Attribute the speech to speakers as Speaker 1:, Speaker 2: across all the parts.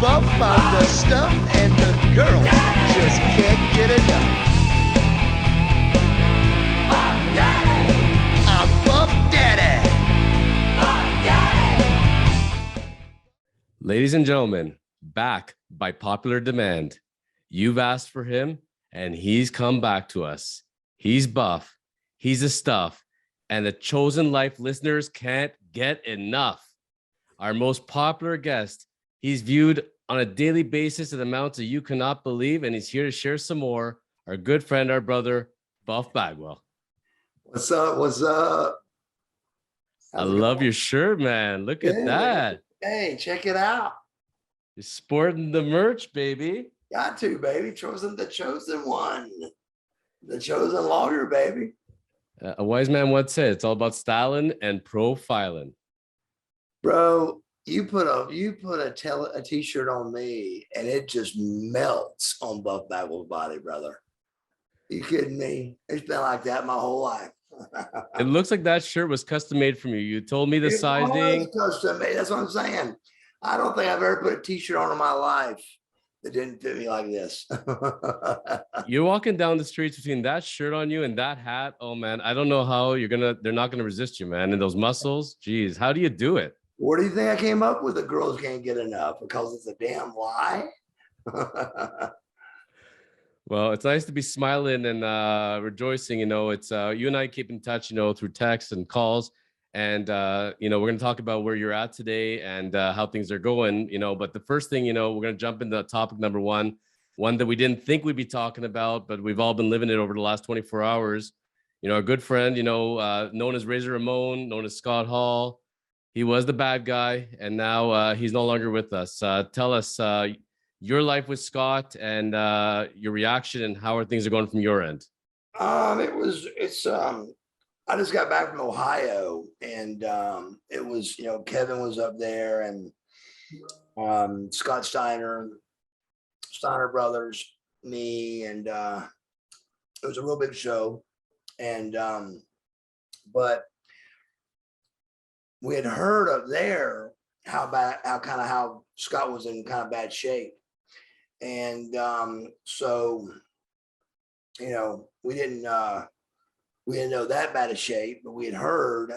Speaker 1: buff on the stuff, and the girls just can't get enough. I'm Buff Daddy.
Speaker 2: Ladies and gentlemen, back by popular demand. You've asked for him, and he's come back to us. He's buff, he's the stuff, and the Chosen Life listeners can't get enough. Our most popular guest, he's viewed on a daily basis at amounts that you cannot believe, and he's here to share some more. Our good friend, our brother, Buff Bagwell.
Speaker 3: What's up? What's up?
Speaker 2: I love your shirt, man. Look at that.
Speaker 3: Hey, check it out.
Speaker 2: You're sporting the merch, baby.
Speaker 3: Got to, baby. The chosen one. The chosen lawyer, baby.
Speaker 2: A wise man once said, it's all about styling and profiling.
Speaker 3: Bro, you put a t-shirt on me and it just melts on Buff Bagwell's body, brother. You kidding me? It's been like that my whole life.
Speaker 2: It looks like that shirt was custom made from you. You told me the sizing.
Speaker 3: It was custom made. That's what I'm saying. I don't think I've ever put a t-shirt on in my life that didn't fit me like this.
Speaker 2: You're walking down the streets between that shirt on you and that hat. Oh man, I don't know how they're not gonna resist you, man. And those muscles, geez, how do you do it?
Speaker 3: What do you think I came up with? The girls can't get enough because it's a damn lie.
Speaker 2: Well, it's nice to be smiling and rejoicing. You know, it's you and I keep in touch, you know, through texts and calls. And, you know, we're going to talk about where you're at today and how things are going, you know. But the first thing, you know, we're going to jump into topic number one that we didn't think we'd be talking about, but we've all been living it over the last 24 hours. You know, our good friend, you know, known as Razor Ramon, known as Scott Hall. He was the bad guy, and now he's no longer with us. Tell us your life with Scott and your reaction and how are things going from your end.
Speaker 3: I just got back from Ohio, and it was, you know, Kevin was up there, and Scott Steiner Brothers, me, and it was a real big show. And but we had heard up there how Scott was in kind of bad shape, and so, you know, we didn't know that bad of shape, but we had heard,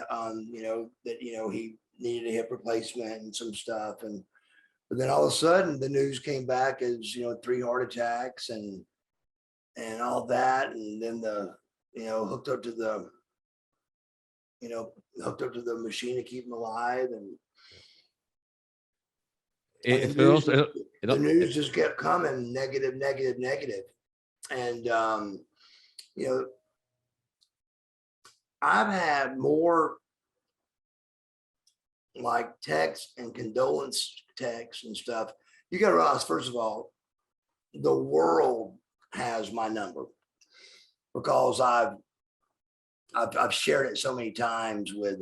Speaker 3: you know, that, you know, he needed a hip replacement and some stuff. But then all of a sudden the news came back as, you know, 3 heart attacks and all that. And then you know, hooked up to the machine to keep him alive. And the news just kept coming, negative. And, you know, I've had more like texts and condolence texts and stuff. You got to realize, first of all, the world has my number because I've shared it so many times with,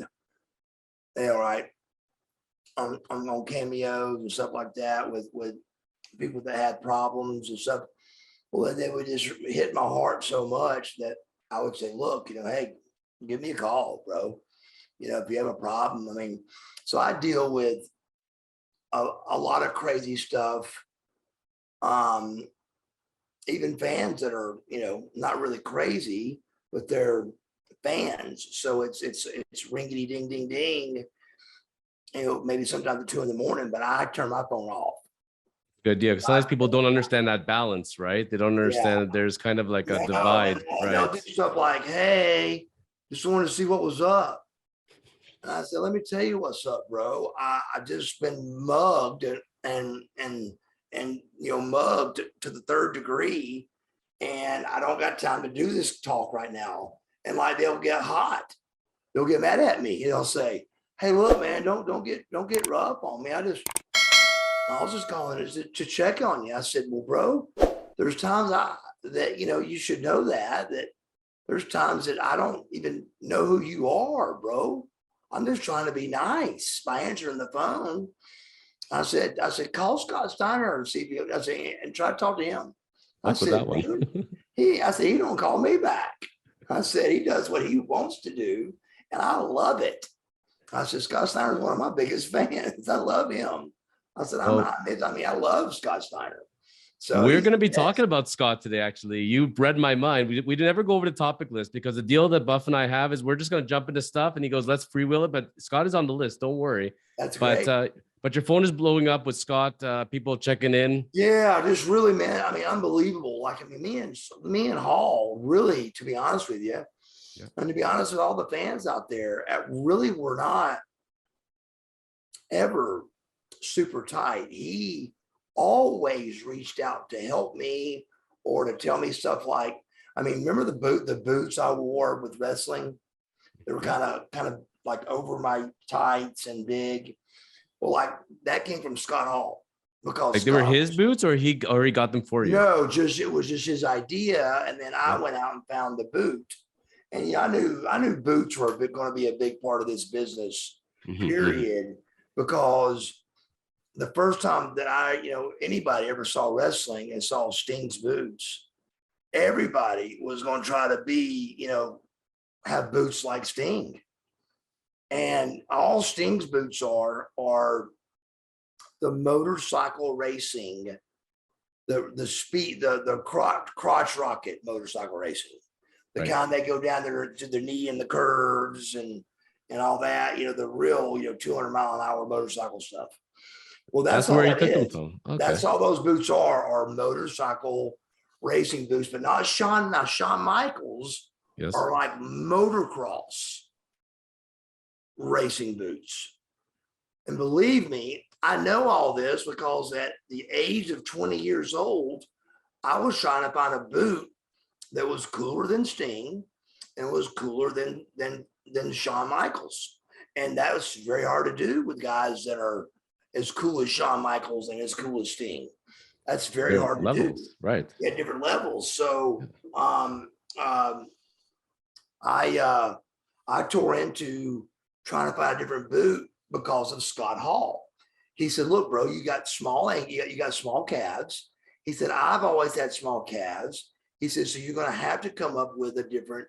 Speaker 3: you know, right, on cameos and stuff like that with people that had problems and stuff. Well, they would just hit my heart so much that I would say, look, you know, hey, give me a call, bro. You know, if you have a problem. I mean, so I deal with a lot of crazy stuff. Even fans that are, you know, not really crazy, but they're fans. So it's ringity ding ding ding. You know, maybe sometimes at 2 a.m, but I turn my phone off.
Speaker 2: Good idea. Because sometimes people don't understand that balance, right? They don't understand that there's kind of like a divide, right?
Speaker 3: They'll do stuff like, hey, just wanted to see what was up. And I said, let me tell you what's up, bro. I've just been mugged and you know, mugged to the 3rd degree, and I don't got time to do this talk right now. And like, they'll get hot. They'll get mad at me. They'll say, hey, look, man, don't get rough on me. I was just calling to check on you. I said, well, bro, there's times that, you know, you should know that there's times that I don't even know who you are, bro. I'm just trying to be nice by answering the phone. I said, call Scott Steiner and see if I said, and try to talk to him. I said,
Speaker 2: that one.
Speaker 3: he don't call me back. I said, he does what he wants to do, and I love it. I said, Scott Steiner is one of my biggest fans. I love him. I said,
Speaker 2: Well,
Speaker 3: I mean, I love Scott Steiner. So
Speaker 2: we're going to be talking about Scott today. Actually, you read my mind. We never go over the topic list because the deal that Buff and I have is we're just going to jump into stuff. And he goes, let's freewheel it. But Scott is on the list. Don't worry.
Speaker 3: That's great.
Speaker 2: But your phone is blowing up with Scott. People checking in.
Speaker 3: Yeah, just really, man. I mean, unbelievable. Like, I mean, me and Hall, really, to be honest with you, and to be honest with all the fans out there, really were not ever super tight. He always reached out to help me or to tell me stuff like, I mean, remember the boots I wore with wrestling? They were kind of like over my tights and big. Well, like that came from Scott Hall because
Speaker 2: like they were his boots, or he got them for you.
Speaker 3: No, it was just his idea, and then I went out and found the boot, and I knew boots were going to be a big part of this business, period, because the first time that anybody ever saw wrestling and saw Sting's boots, everybody was going to try to be, have boots like Sting. And all Sting's boots are the motorcycle racing, the speed, the crotch rocket motorcycle racing, the kind that go down there to the knee and the curves and all that, the real, 200-mile-an-hour motorcycle stuff. Well, that's where you took them from. Okay. That's all those boots are motorcycle racing boots, but not Shawn. Now Shawn Michaels are like motocross racing boots. And believe me, I know all this because at the age of 20 years old, I was trying to find a boot that was cooler than Sting and was cooler than Shawn Michaels. And that was very hard to do with guys that are as cool as Shawn Michaels and as cool as Sting. That's very hard to do.
Speaker 2: Right.
Speaker 3: At different levels. So I tore into trying to find a different boot because of Scott Hall. He said, look, bro, you got small calves. He said, I've always had small calves. He said, so you're going to have to come up with a different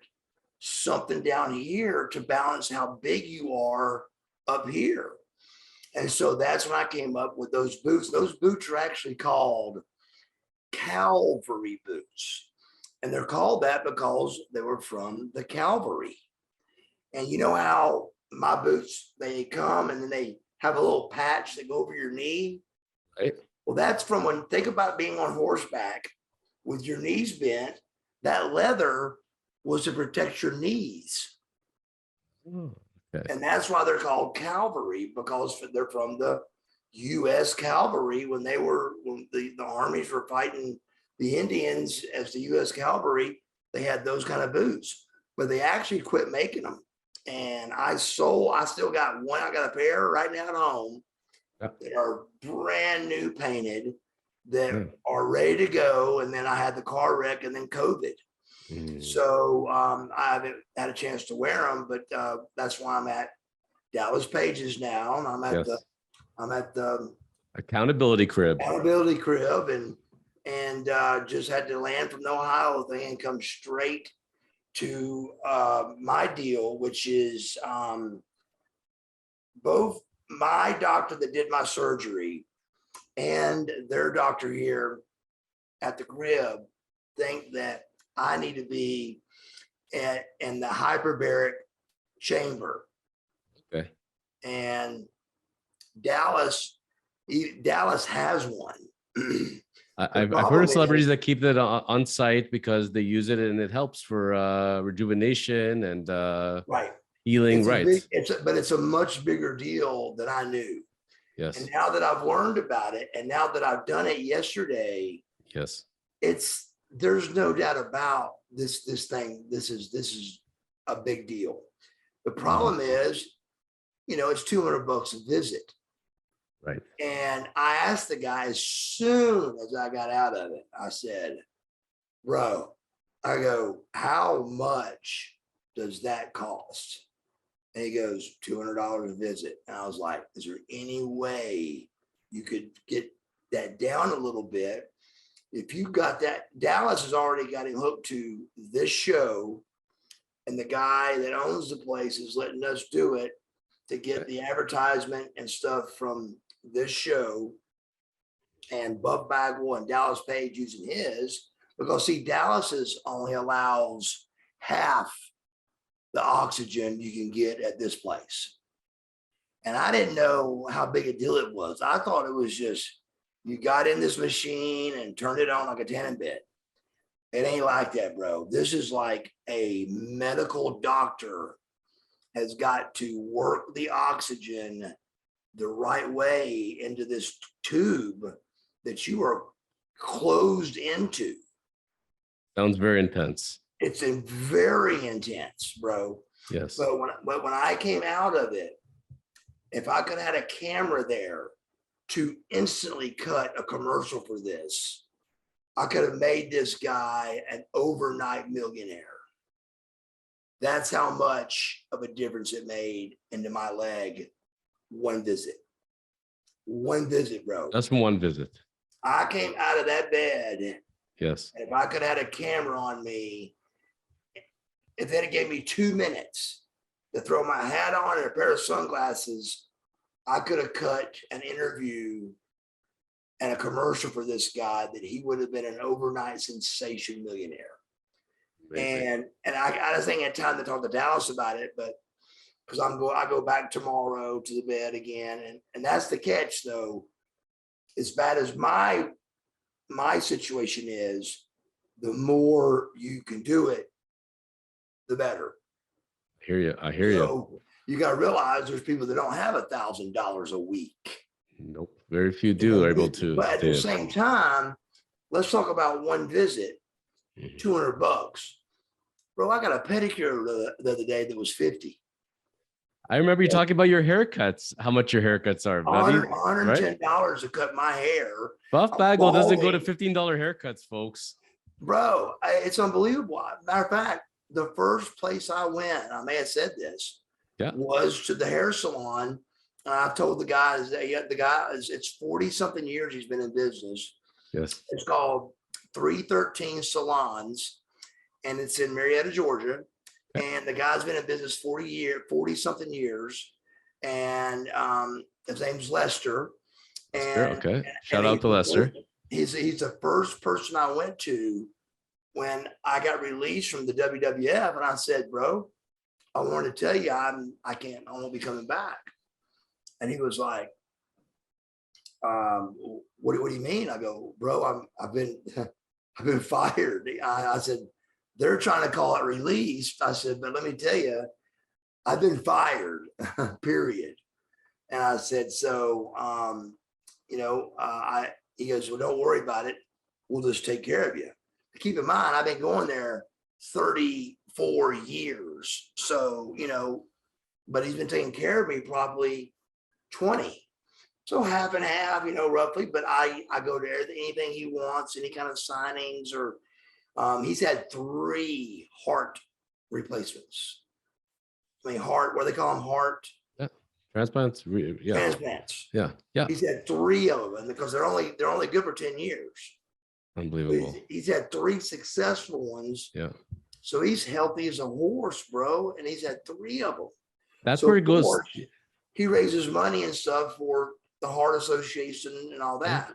Speaker 3: something down here to balance how big you are up here. And so that's when I came up with those boots. Those boots are actually called cavalry boots. And they're called that because they were from the cavalry. And you know how my boots, they come and then they have a little patch that go over your knee.
Speaker 2: Right.
Speaker 3: Well, that's from when, think about being on horseback with your knees bent. That leather was to protect your knees.
Speaker 2: Oh, okay.
Speaker 3: And that's why they're called cavalry, because they're from the U.S. cavalry when the armies were fighting the Indians as the U.S. cavalry. They had those kind of boots, but they actually quit making them. And I still got one. I got a pair right now at home that are brand new painted that are ready to go. And then I had the car wreck and then COVID. So I haven't had a chance to wear them, but that's why I'm at Dallas Page's now. And I'm at the
Speaker 2: accountability crib
Speaker 3: and just had to land from the Ohio thing and come straight to my deal, which is both my doctor that did my surgery and their doctor here at the crib think that I need to be in the hyperbaric chamber.
Speaker 2: Okay.
Speaker 3: And Dallas has one.
Speaker 2: I've heard of celebrities that keep that on site because they use it and it helps for rejuvenation and healing.
Speaker 3: It's a much bigger deal than I knew.
Speaker 2: Yes.
Speaker 3: And now that I've learned about it, and now that I've done it yesterday,
Speaker 2: yes,
Speaker 3: there's no doubt about this thing. This is a big deal. The problem is, it's $200 a visit.
Speaker 2: Right.
Speaker 3: And I asked the guy as soon as I got out of it, I said, bro, I go, how much does that cost? And he goes, $200 a visit. And I was like, is there any way you could get that down a little bit? If you got that, Dallas has already got him hooked to this show, and the guy that owns the place is letting us do it to get the advertisement and stuff from this show and Buff Bagwell and Dallas Page using his, because see, Dallas's only allows half the oxygen you can get at this place. And I didn't know how big a deal it was. I thought it was just, you got in this machine and turned it on like a tanning bed. It ain't like that, bro. This is like a medical doctor has got to work the oxygen the right way into this tube that you are closed into.
Speaker 2: Sounds very intense.
Speaker 3: It's very intense, bro.
Speaker 2: Yes.
Speaker 3: But when I came out of it, if I could have had a camera there to instantly cut a commercial for this, I could have made this guy an overnight millionaire. That's how much of a difference it made into my leg. One visit, bro.
Speaker 2: That's from one visit.
Speaker 3: I came out of that bed.
Speaker 2: Yes.
Speaker 3: If I could have had a camera on me, if they'd have gave me 2 minutes to throw my hat on and a pair of sunglasses, I could have cut an interview and a commercial for this guy that he would have been an overnight sensation millionaire. Amazing. And I just ain't had time to talk to Dallas about it, but because I go back tomorrow to the bed again. And that's the catch though. As bad as my situation is, the more you can do it, the better.
Speaker 2: I hear you.
Speaker 3: You got to realize there's people that don't have $1,000 a week.
Speaker 2: Nope. Very few do are able to.
Speaker 3: But at the same time, let's talk about one visit, $200. Bro, I got a pedicure the other day that was $50.
Speaker 2: I remember you talking about your haircuts, how much your haircuts are, buddy.
Speaker 3: $110 to cut my hair.
Speaker 2: Buff Bagwell doesn't go to $15 haircuts, folks.
Speaker 3: Bro, it's unbelievable. Matter of fact, the first place I went, I may have said this, was to the hair salon. And I told the guys that it's 40 something years he's been in business.
Speaker 2: Yes.
Speaker 3: It's called 313 Salons, and it's in Marietta, Georgia. And the guy's been in business 40 something years. And his name's Lester. And
Speaker 2: okay. Shout out to Lester.
Speaker 3: He's the first person I went to when I got released from the WWF. And I said, bro, I want to tell you, I won't be coming back. And he was like, what do you mean? I go, bro, I've been fired. I said, they're trying to call it released. I said, but let me tell you, I've been fired, period. And I said, so, he goes, well, don't worry about it. We'll just take care of you. Keep in mind, I've been going there 34 years. So, but he's been taking care of me probably 20. So half and half, roughly. But I go to anything he wants, any kind of signings or he's had 3 heart replacements. I mean, what do they call them? Heart
Speaker 2: transplants.
Speaker 3: Transplants.
Speaker 2: Yeah.
Speaker 3: He's had 3 of them because they're only good for 10 years.
Speaker 2: Unbelievable.
Speaker 3: He's had 3 successful ones.
Speaker 2: Yeah.
Speaker 3: So he's healthy as a horse, bro, and he's had 3 of them.
Speaker 2: That's where it goes.
Speaker 3: He raises money and stuff for the Heart Association and all that.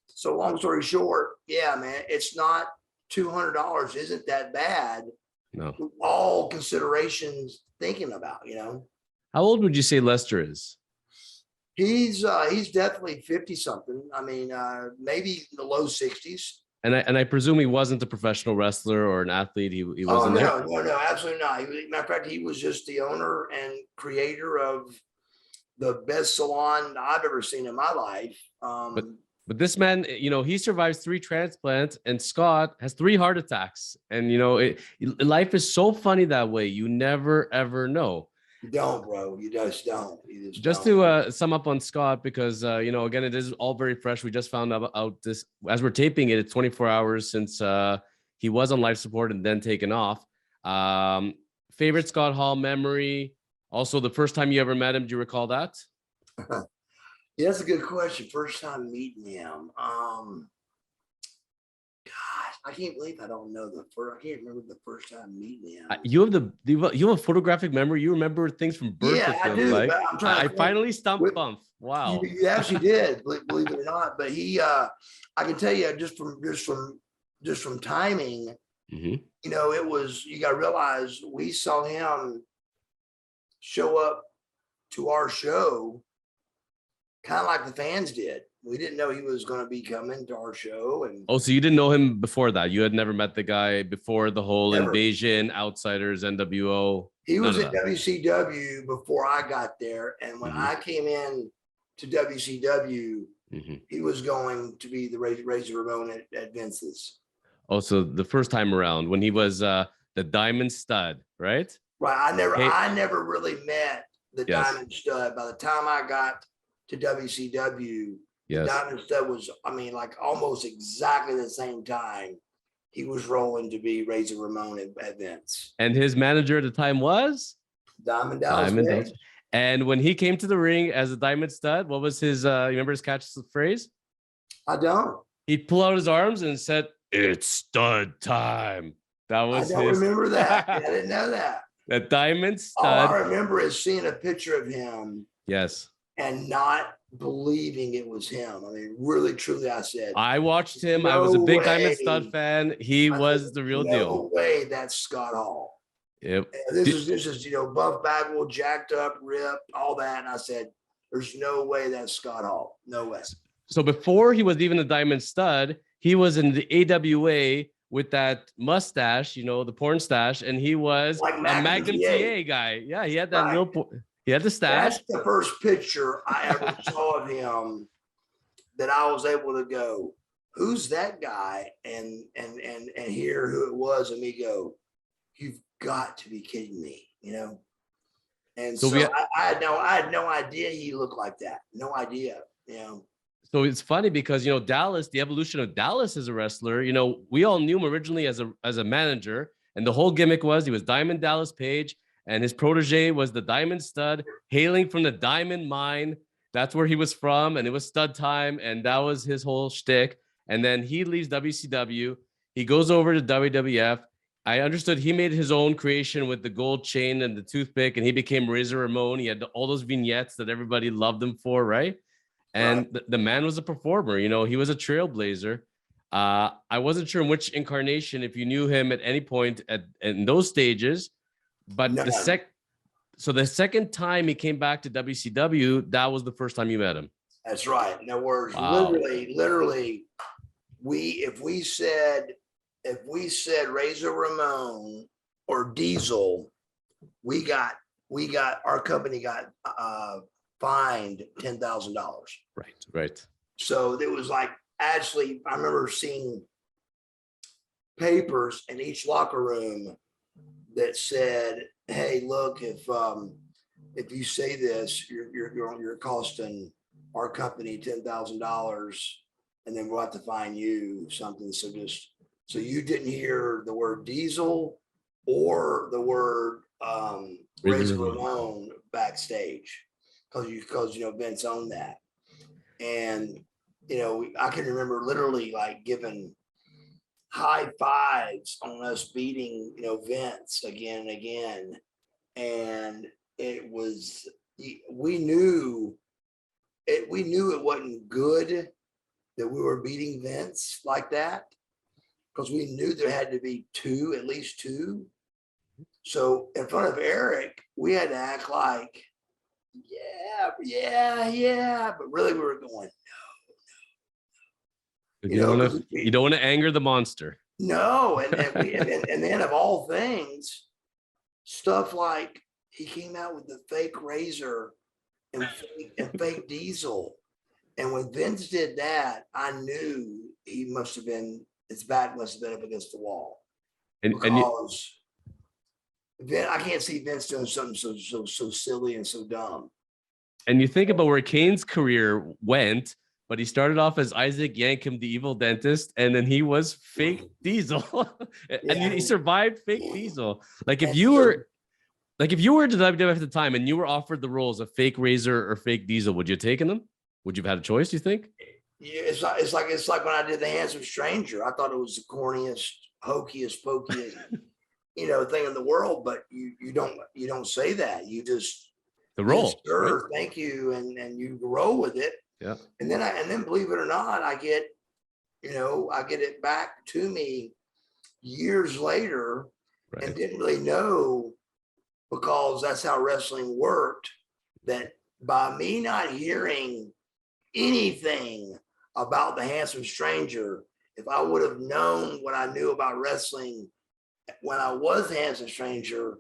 Speaker 3: So long story short, yeah, man, it's not $200 isn't that bad.
Speaker 2: No.
Speaker 3: All considerations thinking about,
Speaker 2: How old would you say Lester is?
Speaker 3: He's definitely 50 something. I mean, maybe the low 60s.
Speaker 2: And I presume he wasn't a professional wrestler or an athlete. He wasn't there.
Speaker 3: No, absolutely not. Matter of fact, he was just the owner and creator of the best salon I've ever seen in my life.
Speaker 2: But this man, he survives 3 transplants, and Scott has 3 heart attacks. And life is so funny that way. You never ever know.
Speaker 3: You don't, bro. You just don't.
Speaker 2: Just to sum up on Scott, because again, it is all very fresh. We just found out this as we're taping it. It's 24 hours since he was on life support and then taken off. Favorite Scott Hall memory. Also, the first time you ever met him, do you recall that?
Speaker 3: Yeah, that's a good question. First time meeting him. Gosh, I can't believe I don't know I can't remember the first time meeting him.
Speaker 2: You have a photographic memory. You remember things from birth.
Speaker 3: Yeah,
Speaker 2: It
Speaker 3: I
Speaker 2: feels
Speaker 3: do.
Speaker 2: like.
Speaker 3: But I'm trying
Speaker 2: I
Speaker 3: to think.
Speaker 2: finally stumped Bump. Wow.
Speaker 3: You actually did, believe it or not. But he, I can tell you just from timing,
Speaker 2: Mhm.
Speaker 3: you know, it was, you got to realize we saw him show up to our show kind of like the fans did. We didn't know he was going to be coming to our show. And
Speaker 2: Oh, so you didn't know him before that? You had never met the guy before the whole
Speaker 3: Never.
Speaker 2: Invasion, Outsiders, NWO?
Speaker 3: he was
Speaker 2: None
Speaker 3: at
Speaker 2: of that.
Speaker 3: WCW before I got there. And when
Speaker 2: Mhm.
Speaker 3: I came in to WCW,
Speaker 2: Mhm.
Speaker 3: he was going to be the Razor Ramon at Vince's.
Speaker 2: Oh, so the first time around when he was the Diamond Stud, right?
Speaker 3: Right.
Speaker 2: Hey-
Speaker 3: I never really met the
Speaker 2: Yes.
Speaker 3: Diamond Stud. By the time I got to WCW, the
Speaker 2: Yes.
Speaker 3: Diamond Stud was, I mean, like almost exactly the same time he was rolling to be Razor Ramon at Vince.
Speaker 2: And his manager at the time was
Speaker 3: Diamond Dallas
Speaker 2: Diamond
Speaker 3: Page.
Speaker 2: Dallas. And when he came to the ring as a Diamond Stud, what was his? You remember his catchphrase?
Speaker 3: I don't.
Speaker 2: He'd pull out his arms and said, "It's stud time." That
Speaker 3: I
Speaker 2: was
Speaker 3: don't
Speaker 2: his.
Speaker 3: remember that. I didn't know that.
Speaker 2: The Diamond
Speaker 3: All I
Speaker 2: Stud.
Speaker 3: remember is seeing a picture of him
Speaker 2: Yes.
Speaker 3: and not believing it was him. I mean, really, truly, I said,
Speaker 2: I watched him. I was a big
Speaker 3: No
Speaker 2: Diamond
Speaker 3: way.
Speaker 2: Stud fan. He
Speaker 3: I
Speaker 2: was
Speaker 3: said,
Speaker 2: the real
Speaker 3: no
Speaker 2: deal.
Speaker 3: way, that's Scott Hall.
Speaker 2: Yep.
Speaker 3: And this is you know, buff Bagwell, jacked up, ripped, all that. And I said, there's no way that's Scott Hall. No way.
Speaker 2: So before he was even a Diamond Stud, he was in the AWA with that mustache, you know, the porn stash, and he was
Speaker 3: Like
Speaker 2: a
Speaker 3: Magnum
Speaker 2: Magnum
Speaker 3: TA.
Speaker 2: TA guy. Yeah, he had that
Speaker 3: Right.
Speaker 2: he had the stash.
Speaker 3: That's the first picture I ever saw of him that I was able to go, who's that guy? And hear who it was, and me go, you've got to be kidding me, you know? And
Speaker 2: So
Speaker 3: so,
Speaker 2: we-
Speaker 3: I had no idea he looked like that. No idea, you know.
Speaker 2: So it's funny because, you know, Dallas, the evolution of Dallas as a wrestler, you know, we all knew him originally as a manager, and the whole gimmick was he was Diamond Dallas Page, and his protege was the Diamond Stud, hailing from the Diamond Mine. That's where he was from, and it was stud time, and that was his whole shtick. And then he leaves WCW. He goes over to WWF. I understood he made his own creation with the gold chain and the toothpick, and he became Razor Ramon. He had all those vignettes that everybody loved him for, right? And the man was a performer, you know, he was a trailblazer. I wasn't sure in which incarnation, if you knew him at any point in those stages, but
Speaker 3: None. the
Speaker 2: second time he came back to WCW, that was the first time you met him.
Speaker 3: That's right. In other words,
Speaker 2: Wow.
Speaker 3: literally, if we said Razor Ramon or Diesel, we got our company got fined $10,000.
Speaker 2: Right.
Speaker 3: So it was like, actually, I remember seeing papers in each locker room that said, "Hey, look, if you say this, you're costing our company $10,000, and then we'll have to fine you something." So you didn't hear the word Diesel or the word Razor Ramon backstage, because you know Vince owned that. And you know, I can remember literally like giving high fives on us beating, you know, Vince again and again. And it was, we knew it wasn't good that we were beating Vince like that, because we knew there had to be at least two. So in front of Eric, we had to act like, yeah, but really we were going,
Speaker 2: You don't want to anger the monster.
Speaker 3: no. And then of all things, stuff like he came out with the fake Razor and fake Diesel. And when Vince did that, I knew his back must have been up against the wall. Because I can't see Vince doing something so silly and so dumb.
Speaker 2: And you think about where Kane's career went, but he started off as Isaac Yankem, the evil dentist, and then he was fake Diesel, and he survived fake Diesel. Like if you were to WWF at the time and you were offered the roles of fake Razor or fake Diesel, would you have taken them? Would you have had a choice? Do you think?
Speaker 3: Yeah, it's like when I did the Handsome Stranger. I thought it was the corniest, hokiest, pokiest, thing in the world. But you don't say that. You just,
Speaker 2: The
Speaker 3: yes,
Speaker 2: role, right?
Speaker 3: sir, thank you, and you roll with it.
Speaker 2: Yeah.
Speaker 3: And then believe it or not, I get it back to me years later, and
Speaker 2: Right.
Speaker 3: didn't really know, because that's how wrestling worked, that by me not hearing anything about the Handsome Stranger, if I would have known what I knew about wrestling when I was Handsome Stranger,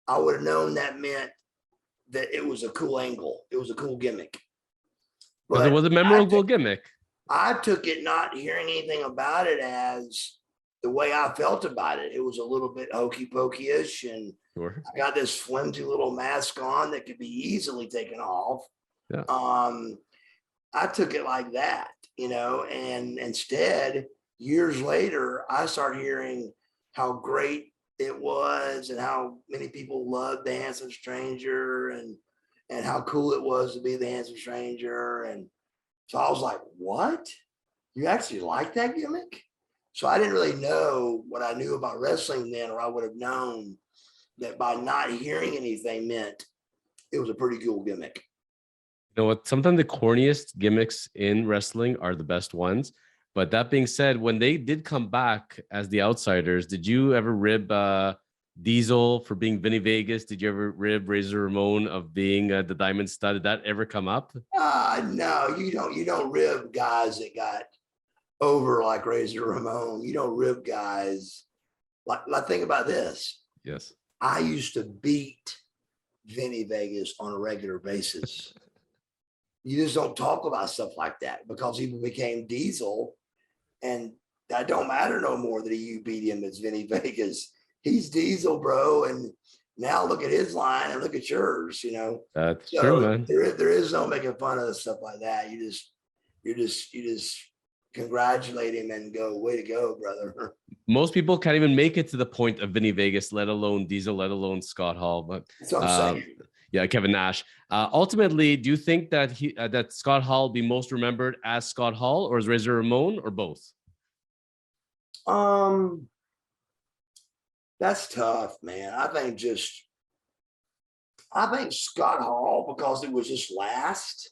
Speaker 3: I would have known that meant that it was a cool angle. It was a cool gimmick.
Speaker 2: Because it
Speaker 3: But
Speaker 2: was a memorable gimmick.
Speaker 3: I took it, not hearing anything about it, as the way I felt about it. It was a little bit hokey pokey-ish, and
Speaker 2: Sure.
Speaker 3: I got this flimsy little mask on that could be easily taken off.
Speaker 2: Yeah.
Speaker 3: I took it like that, and instead, years later, I start hearing how great it was and how many people loved the Handsome Stranger, and how cool it was to be the Handsome Stranger. And so I was like, what? You actually like that gimmick? So I didn't really know what I knew about wrestling then, or I would have known that by not hearing anything meant it was a pretty cool gimmick.
Speaker 2: You know what? Sometimes the corniest gimmicks in wrestling are the best ones. But that being said, when they did come back as the outsiders, did you ever rib Diesel for being Vinny Vegas? Did you ever rib Razor Ramon of being the Diamond Stud? Did that ever come up?
Speaker 3: No, you don't. You don't rib guys that got over like Razor Ramon. You don't rib guys like think about this.
Speaker 2: Yes.
Speaker 3: I used to beat Vinny Vegas on a regular basis. You just don't talk about stuff like that because he became Diesel, and that don't matter no more that you beat him as Vinny Vegas. He's Diesel, bro. And now look at his line and look at yours,
Speaker 2: That's
Speaker 3: So
Speaker 2: true, man.
Speaker 3: there is no making fun of stuff like that. You just congratulate him and go, way to go, brother.
Speaker 2: Most people can't even make it to the point of Vinny Vegas, let alone Diesel, let alone Scott Hall. But
Speaker 3: That's what I'm saying.
Speaker 2: yeah, Kevin Nash. Ultimately, do you think that that Scott Hall will be most remembered as Scott Hall, or as Razor Ramon, or both?
Speaker 3: That's tough, man. I think Scott Hall, because it was just last.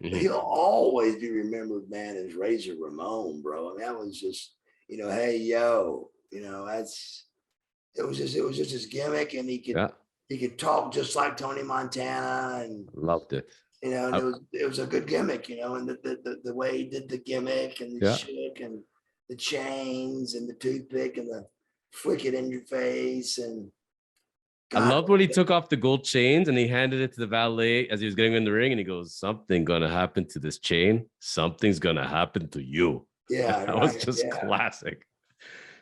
Speaker 3: He'll always be remembered, man, as Razor Ramon, bro. I mean, that was just, hey, yo, it was just his gimmick, and he could talk just like Tony Montana, and
Speaker 2: loved it.
Speaker 3: And it was a good gimmick, and the way he did the gimmick, and the chick, and the chains, and the toothpick, and the flick it in your face, and
Speaker 2: I loved when he took off the gold chains and he handed it to the valet as he was getting in the ring, and he goes, "Something gonna happen to this chain. Something's gonna happen to you."
Speaker 3: Yeah,
Speaker 2: that was just classic.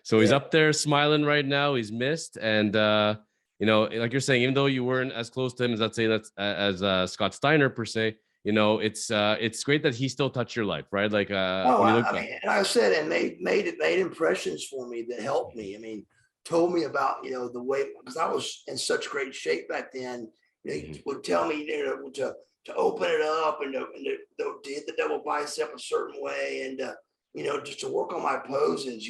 Speaker 2: So he's up there smiling right now. He's missed, and like you're saying, even though you weren't as close to him as, let's say, as Scott Steiner per se, it's great that he still touched your life, right? Like, when you look back.
Speaker 3: And I said, and made impressions for me that helped me. I mean, told me about, the way, because I was in such great shape back then. He would tell me, to open it up, and to hit the double bicep a certain way, and just to work on my poses,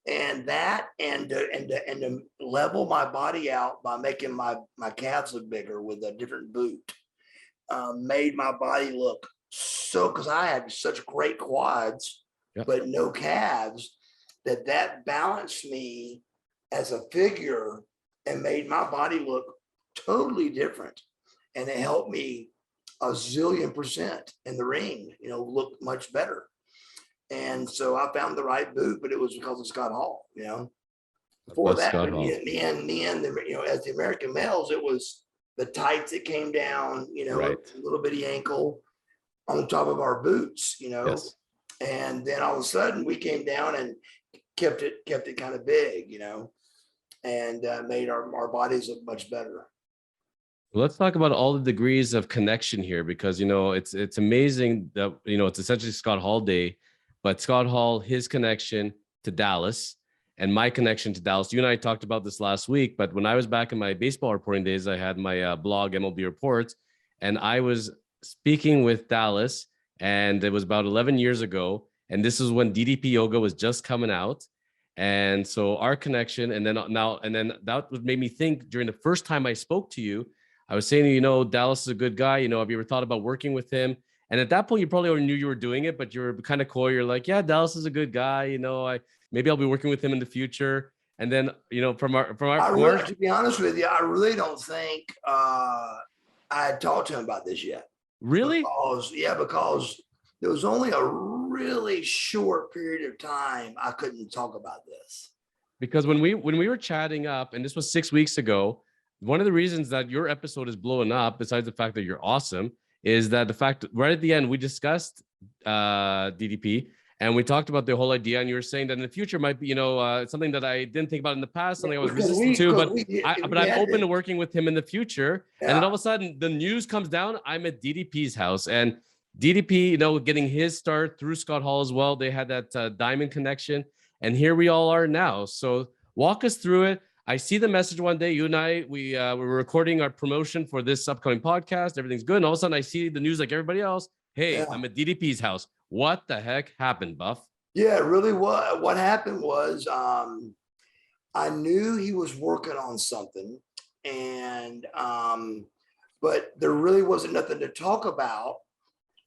Speaker 3: and that, and to level my body out by making my calves look bigger with a different boot, made my body look so, because I had such great quads, but no calves, that balanced me as a figure and made my body look totally different. And it helped me a zillion % in the ring, look much better. And so I found the right boot, but it was because of Scott Hall, Before that, me and as the American males, it was the tights that came down, a little bitty ankle on top of our boots,
Speaker 2: Yes.
Speaker 3: And then all of a sudden we came down and kept it kind of big, and made our bodies look much better.
Speaker 2: Let's talk about all the degrees of connection here, because it's amazing that it's essentially Scott Hall Day, but Scott Hall, his connection to Dallas, and my connection to Dallas. You and I talked about this last week, but when I was back in my baseball reporting days, I had my blog MLB Reports, and I was speaking with Dallas, and it was about 11 years ago. And this is when DDP Yoga was just coming out. And so our connection, and then that would made me think during the first time I spoke to you, I was saying, you know, Dallas is a good guy. You know, have you ever thought about working with him? And at that point, you probably already knew you were doing it, but you were kind of coy. You're like, yeah, Dallas is a good guy. You know, maybe I'll be working with him in the future. And then, you know,
Speaker 3: To be honest with you, I really don't think I had talked to him about this yet.
Speaker 2: Really?
Speaker 3: Because there was only a really short period of time I couldn't talk about this.
Speaker 2: Because when we were chatting up, and this was 6 weeks ago, one of the reasons that your episode is blowing up, besides the fact that you're awesome, is that the fact right at the end we discussed DDP, and we talked about the whole idea, and you were saying that in the future might be, you know, something that I didn't think about in the past, something I was resistant to, but I'm open to working with him in the future. Yeah. And then all of a sudden the news comes down, I'm at DDP's house, and DDP, you know, getting his start through Scott Hall as well. They had that diamond connection, and here we all are now. So walk us through it. I see the message one day, you and I, we were recording our promotion for this upcoming podcast. Everything's good. And all of a sudden I see the news like everybody else. Hey, yeah. I'm at DDP's house. What the heck happened, Buff?
Speaker 3: Yeah, really what happened was I knew he was working on something, and but there really wasn't nothing to talk about.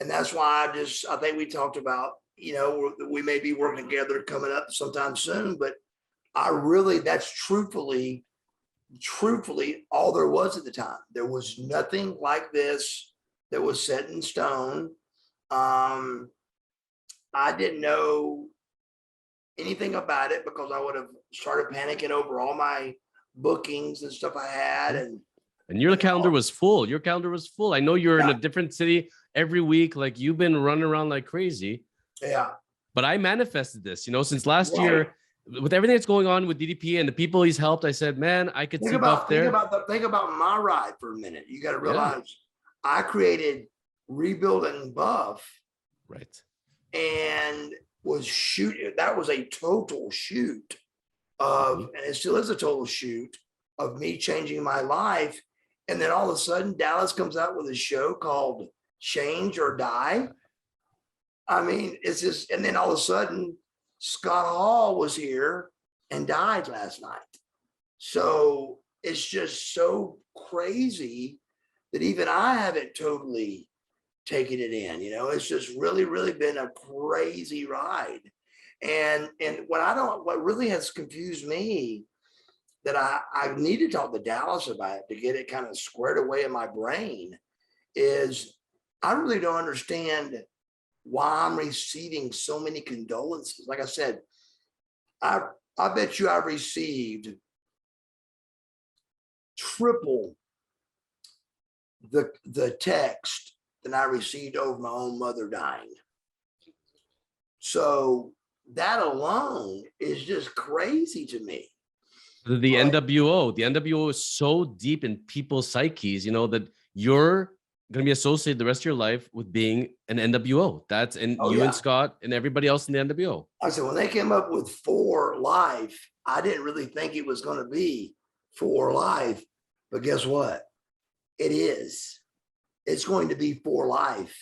Speaker 3: And that's why I think we talked about, you know, we may be working together coming up sometime soon, but that's truthfully all there was at the time. There was nothing like this that was set in stone. I didn't know anything about it because I would have started panicking over all my bookings and stuff I had. And
Speaker 2: your calendar was full. Your calendar was full. I know you're in a different city every week. Like, you've been running around like crazy.
Speaker 3: Yeah.
Speaker 2: But I manifested this, you know, since last year, with everything that's going on with DDP and the people he's helped. I said, man, I could see Buff there.
Speaker 3: Think about my ride for a minute. You got to realize I created Rebuilding Buff.
Speaker 2: Right.
Speaker 3: And was shooting. That was a total shoot of, and it still is a total shoot of me changing my life. And then all of a sudden, Dallas comes out with a show called Change or Die. I mean, it's just, and then all of a sudden, Scott Hall was here and died last night. So it's just so crazy that even I haven't totally taken it in. You know, it's just really, really been a crazy ride. And what really has confused me, that I need to talk to Dallas about it to get it kind of squared away in my brain, is I really don't understand why I'm receiving so many condolences. Like I said, I bet you I've received triple the text than I received over my own mother dying. So that alone is just crazy to me.
Speaker 2: The NWO is so deep in people's psyches, you know, that you're going to be associated the rest of your life with being an NWO. That's and and Scott and everybody else in the NWO.
Speaker 3: I said, when they came up with For Life, I didn't really think it was going to be For Life, but guess what? It is. It's going to be For Life.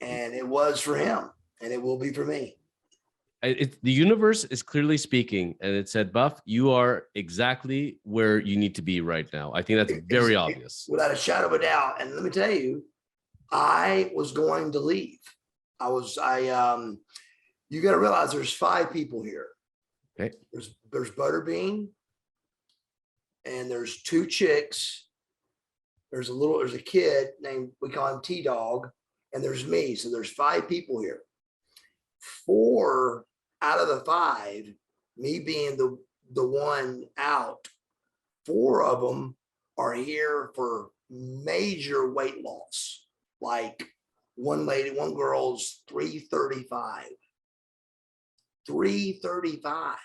Speaker 3: And it was for him, and it will be for me.
Speaker 2: The universe is clearly speaking, and it said, Buff, you are exactly where you need to be right now. I think that's very obvious.
Speaker 3: Without a shadow of a doubt. And let me tell you, I was going to leave. You got to realize there's 5 people here.
Speaker 2: Okay.
Speaker 3: There's Butterbean, and there's 2 chicks. There's a kid named, we call him T-Dog, and there's me. So there's 5 people here. 4 out of the 5, me being the one out, 4 of them are here for major weight loss. Like one girl's 335. 335.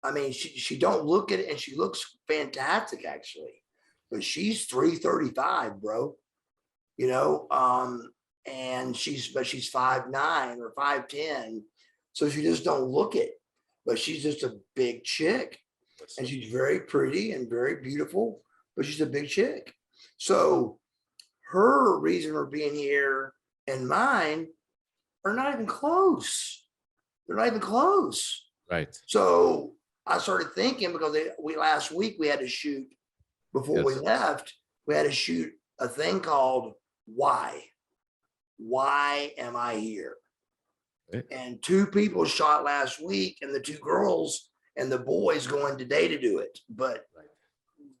Speaker 3: I mean, she don't look at it, and she looks fantastic actually, but she's 335, bro. You know, and she's 5'9" or 5'10", so she just don't look it. But she's just a big chick, and she's very pretty and very beautiful, but she's a big chick. So her reason for being here and mine are not even close. They're not even close.
Speaker 2: Right.
Speaker 3: So I started thinking, because last week we had to shoot, before we left, we had to shoot a thing called Why? Why am I here?
Speaker 2: Right.
Speaker 3: And 2 people shot last week, and the 2 girls and the boys going today to do it. But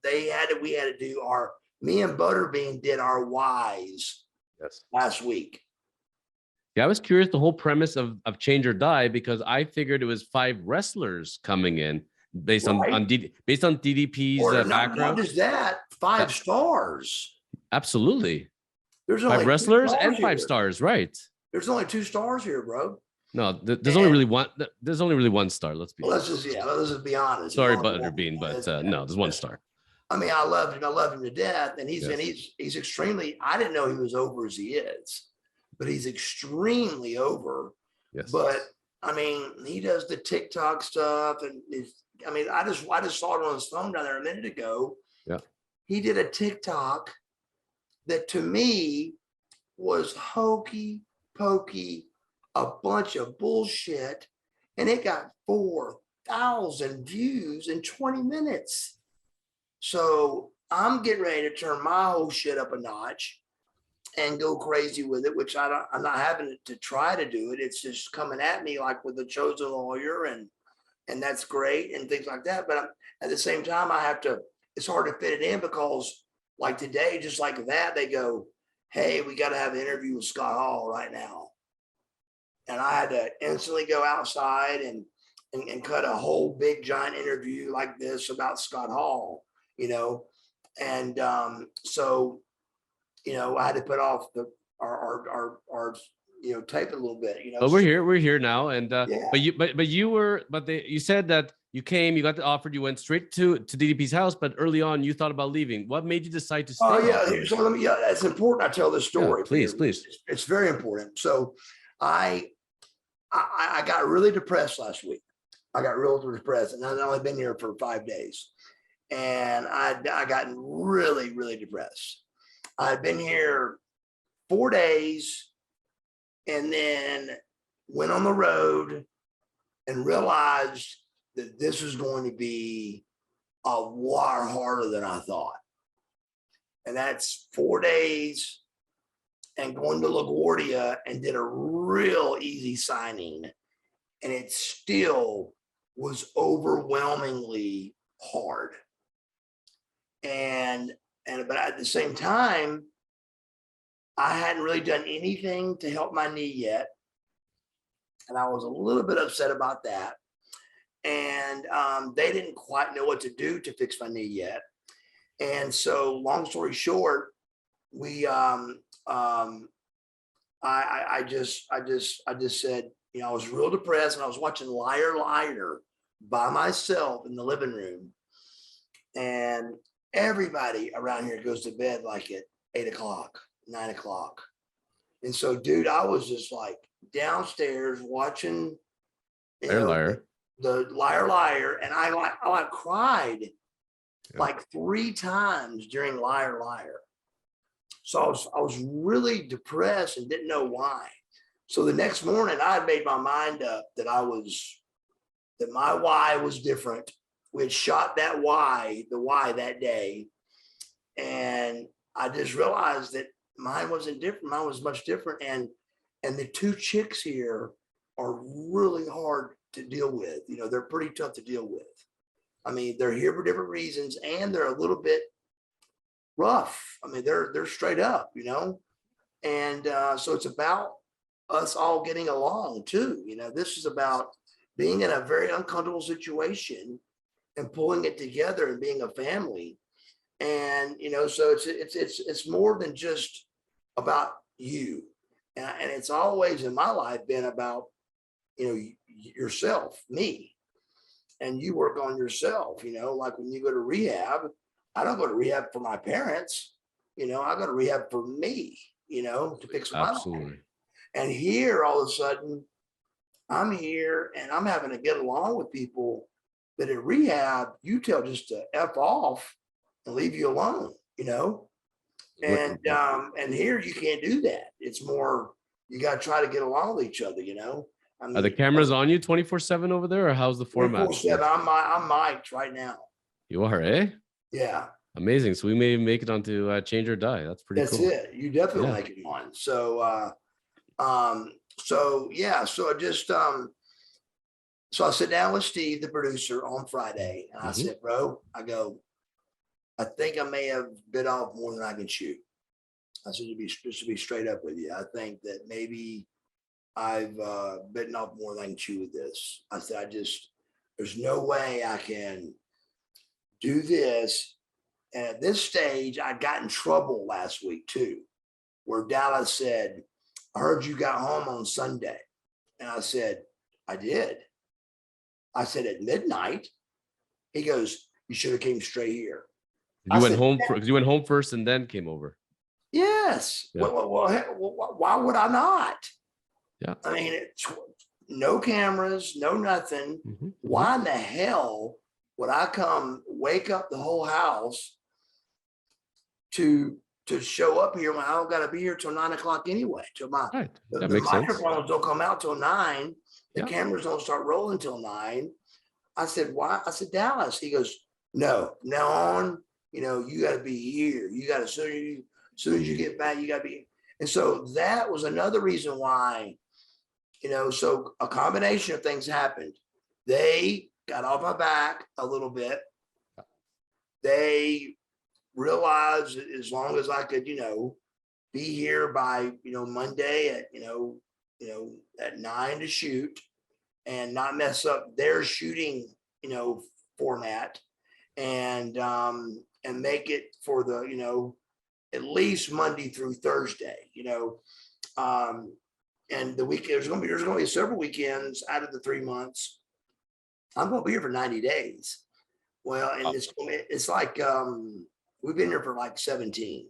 Speaker 3: we had to do me and Butterbean did our whys last week.
Speaker 2: Yeah, I was curious the whole premise of Change or Die, because I figured it was 5 wrestlers coming in based on DDP's background.
Speaker 3: Not just that, 5 stars.
Speaker 2: Absolutely.
Speaker 3: There's
Speaker 2: 5
Speaker 3: only
Speaker 2: wrestlers and 5 stars, right?
Speaker 3: There's only 2 stars here, bro.
Speaker 2: No, there's only really one. There's only really 1 star. Let's
Speaker 3: just be honest.
Speaker 2: Sorry, Butterbean, but no, there's 1 star.
Speaker 3: I mean, I love him. I love him to death, and he's extremely. I didn't know he was over as he is, but he's extremely over.
Speaker 2: Yes.
Speaker 3: But I mean, he does the TikTok stuff, and I just saw it on his phone down there a minute ago.
Speaker 2: Yeah.
Speaker 3: He did a TikTok that to me was hokey pokey, a bunch of bullshit, and it got 4,000 views in 20 minutes. So I'm getting ready to turn my whole shit up a notch and go crazy with it, which I'm not having to try to do it. It's just coming at me like with the chosen lawyer, and that's great and things like that. But at the same time, it's hard to fit it in, because like today, just like that, they go, hey, we got to have an interview with Scott Hall right now. And I had to instantly go outside and cut a whole big giant interview like this about Scott Hall, and so, I had to put off our tape a little bit,
Speaker 2: But we're here now, and you said that you came, you got the offer, you went straight to DDP's house, but early on you thought about leaving. What made you decide to stay?
Speaker 3: Oh yeah, so that's important. I tell this story.
Speaker 2: Yeah, please.
Speaker 3: It's very important. So I got really depressed last week. I got real depressed, and I've only been here for 5 days, and I gotten really, really depressed. I'd been here 4 days, and then went on the road and realized that this was going to be a lot harder than I thought. And that's 4 days and going to LaGuardia, and did a real easy signing. And it still was overwhelmingly hard. But at the same time, I hadn't really done anything to help my knee yet. And I was a little bit upset about that. And they didn't quite know what to do to fix my knee yet. And so, long story short, I just said, I was real depressed, and I was watching Liar Liar by myself in the living room, and everybody around here goes to bed like at 8 o'clock, 9 o'clock. And so, dude, I was just like downstairs watching
Speaker 2: Liar.
Speaker 3: The Liar Liar, and I cried like 3 times during Liar Liar. So I was really depressed and didn't know why. So the next morning, I had made my mind up that my why was different. We had shot the why that day, and I just realized that mine wasn't different. Mine was much different, and the 2 chicks here are really hard to deal with. They're pretty tough to deal with. I mean, they're here for different reasons, and they're a little bit rough. I mean, they're straight up, and so it's about us all getting along too. This is about being in a very uncomfortable situation and pulling it together and being a family. And so it's more than just about you, and it's always in my life been about yourself, me, and you work on yourself. Like when you go to rehab, I don't go to rehab for my parents. I go to rehab for me, to fix my life. And here, all of a sudden, I'm here and I'm having to get along with people that in rehab, you tell just to F off and leave you alone, And here you can't do that. It's more, you got to try to get along with each other, you know? I mean,
Speaker 2: Are the cameras on you 24/7 over there, or how's the format?
Speaker 3: 24/7, I'm mic'd right now.
Speaker 2: You are, eh?
Speaker 3: Yeah.
Speaker 2: Amazing. So we may make it onto Change or Die. That's pretty
Speaker 3: That's
Speaker 2: cool.
Speaker 3: it. You definitely
Speaker 2: Yeah.
Speaker 3: make it one. So yeah, so so I sit down with Steve, the producer, on Friday, and I said, bro, I go, I think I may have bit off more than I can chew. I said, just to be straight up with you, I think that maybe I've bitten off more than I can chew with this. I said, there's no way I can do this. And at this stage, I got in trouble last week too, where Dallas said, I heard you got home on Sunday. And I said, I did. I said, at midnight. He goes, you should have came straight here.
Speaker 2: You went home first and then came over.
Speaker 3: Yes. Yeah. Well, why would I not?
Speaker 2: Yeah.
Speaker 3: I mean, no cameras, no nothing. Why in the hell would I come wake up the whole house to show up here when I don't got to be here till 9 o'clock anyway? Till the microphones don't come out till 9. The cameras don't start rolling till 9. I said, why? I said, Dallas. He goes, no, from now on, you know, you got to be here. You got to, as soon as you get back, you got to be. And so that was another reason why, you know, so a combination of things happened. They got off my back a little bit. They realized that as long as I could, you know, be here by, you know, Monday at, you know, at 9 to shoot and not mess up their shooting, you know, format and make it for the, you know, at least Monday through Thursday, you know, and the week there's going to be several weekends out of the 3 months. I'm going to be here for 90 days. Well, and it's like we've been here for like 17.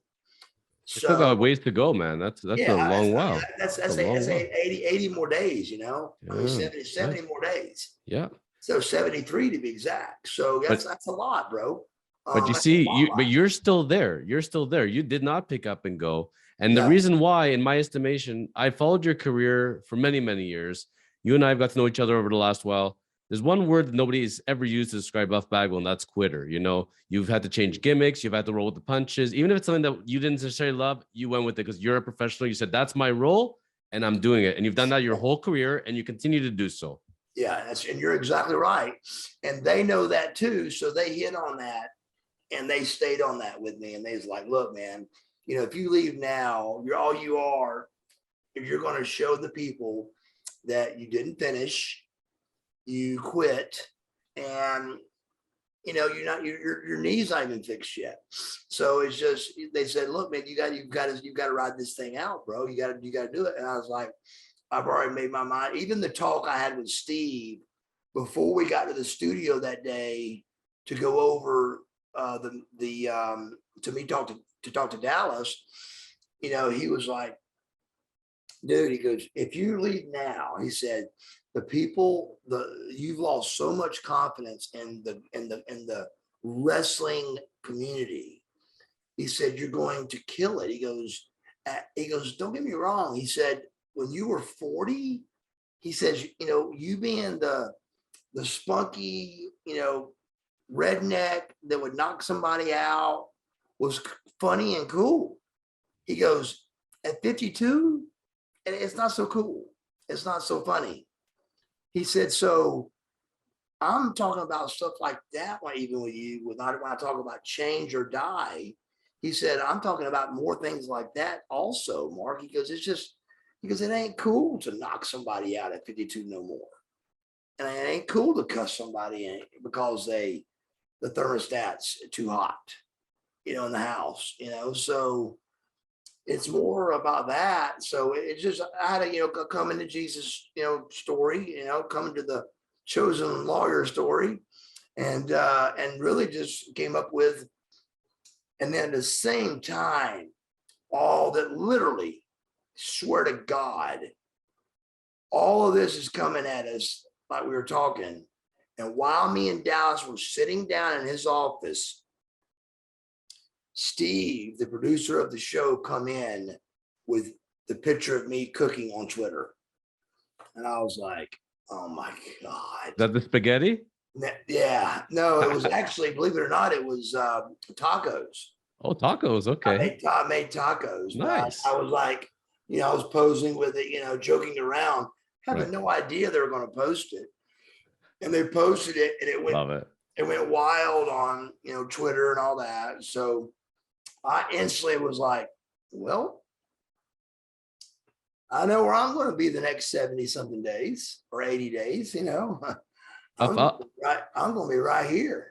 Speaker 3: So
Speaker 2: still got ways to go, man. That's a long while.
Speaker 3: That's 80 more days, you know. I mean 70 more days.
Speaker 2: Yeah.
Speaker 3: So 73 to be exact. So that's a lot, bro.
Speaker 2: But you see, you're still there. You're still there. You did not pick up and go. And the reason why, in my estimation, I followed your career for many, many years. You and I have got to know each other over the last while. There's one word that nobody's ever used to describe Buff Bagwell, and that's quitter. You know, you've had to change gimmicks. You've had to roll with the punches. Even if it's something that you didn't necessarily love, you went with it because you're a professional. You said, that's my role, and I'm doing it. And you've done that your whole career, and you continue to do so.
Speaker 3: Yeah, and you're exactly right. And they know that too. So they hit on that, and they stayed on that with me. And they was like, look, man, you know, if you leave now, you're all you are. If you're going to show the people that you didn't finish, you quit, and you know you're not your knee's not even fixed yet. So it's just they said, look, man, you've got to ride this thing out, bro. You got to do it. And I was like, I've already made my mind. Even the talk I had with Steve before we got to the studio that day to go over to talk to Dallas, you know, he was like, dude, he goes, if you leave now, he said, the people, you've lost so much confidence in the wrestling community. He said, you're going to kill it. He goes, don't get me wrong. He said, when you were 40, he says, you know, you being the spunky, you know, redneck that would knock somebody out was funny and cool. He goes, at 52, and it's not so cool. It's not so funny. He said, so I'm talking about stuff like that, even with you, when I talk about change or die. He said, I'm talking about more things like that also, Mark. He goes, it ain't cool to knock somebody out at 52 no more. And it ain't cool to cuss somebody in because the thermostat's too hot, you know, in the house, you know. So it's more about that. So it's just, I had to, you know, come into Jesus, you know, story, you know, come into the chosen lawyer story, and really just came up with, and then at the same time, all that literally, swear to God, all of this is coming at us like we were talking. And while me and Dallas were sitting down in his office, Steve, the producer of the show, come in with the picture of me cooking on Twitter. And I was like, oh my God.
Speaker 2: Is that the spaghetti?
Speaker 3: Yeah, no, it was actually, believe it or not, it was tacos.
Speaker 2: Oh, tacos. Okay.
Speaker 3: I made tacos.
Speaker 2: Nice.
Speaker 3: I was like, I was posing with it, joking around, having no idea they were going to post it. And they posted it, and
Speaker 2: Love it.
Speaker 3: It went wild on, Twitter and all that. So I instantly was like, well, I know where I'm going to be the next 70 something days or 80 days, I'm going to be right here.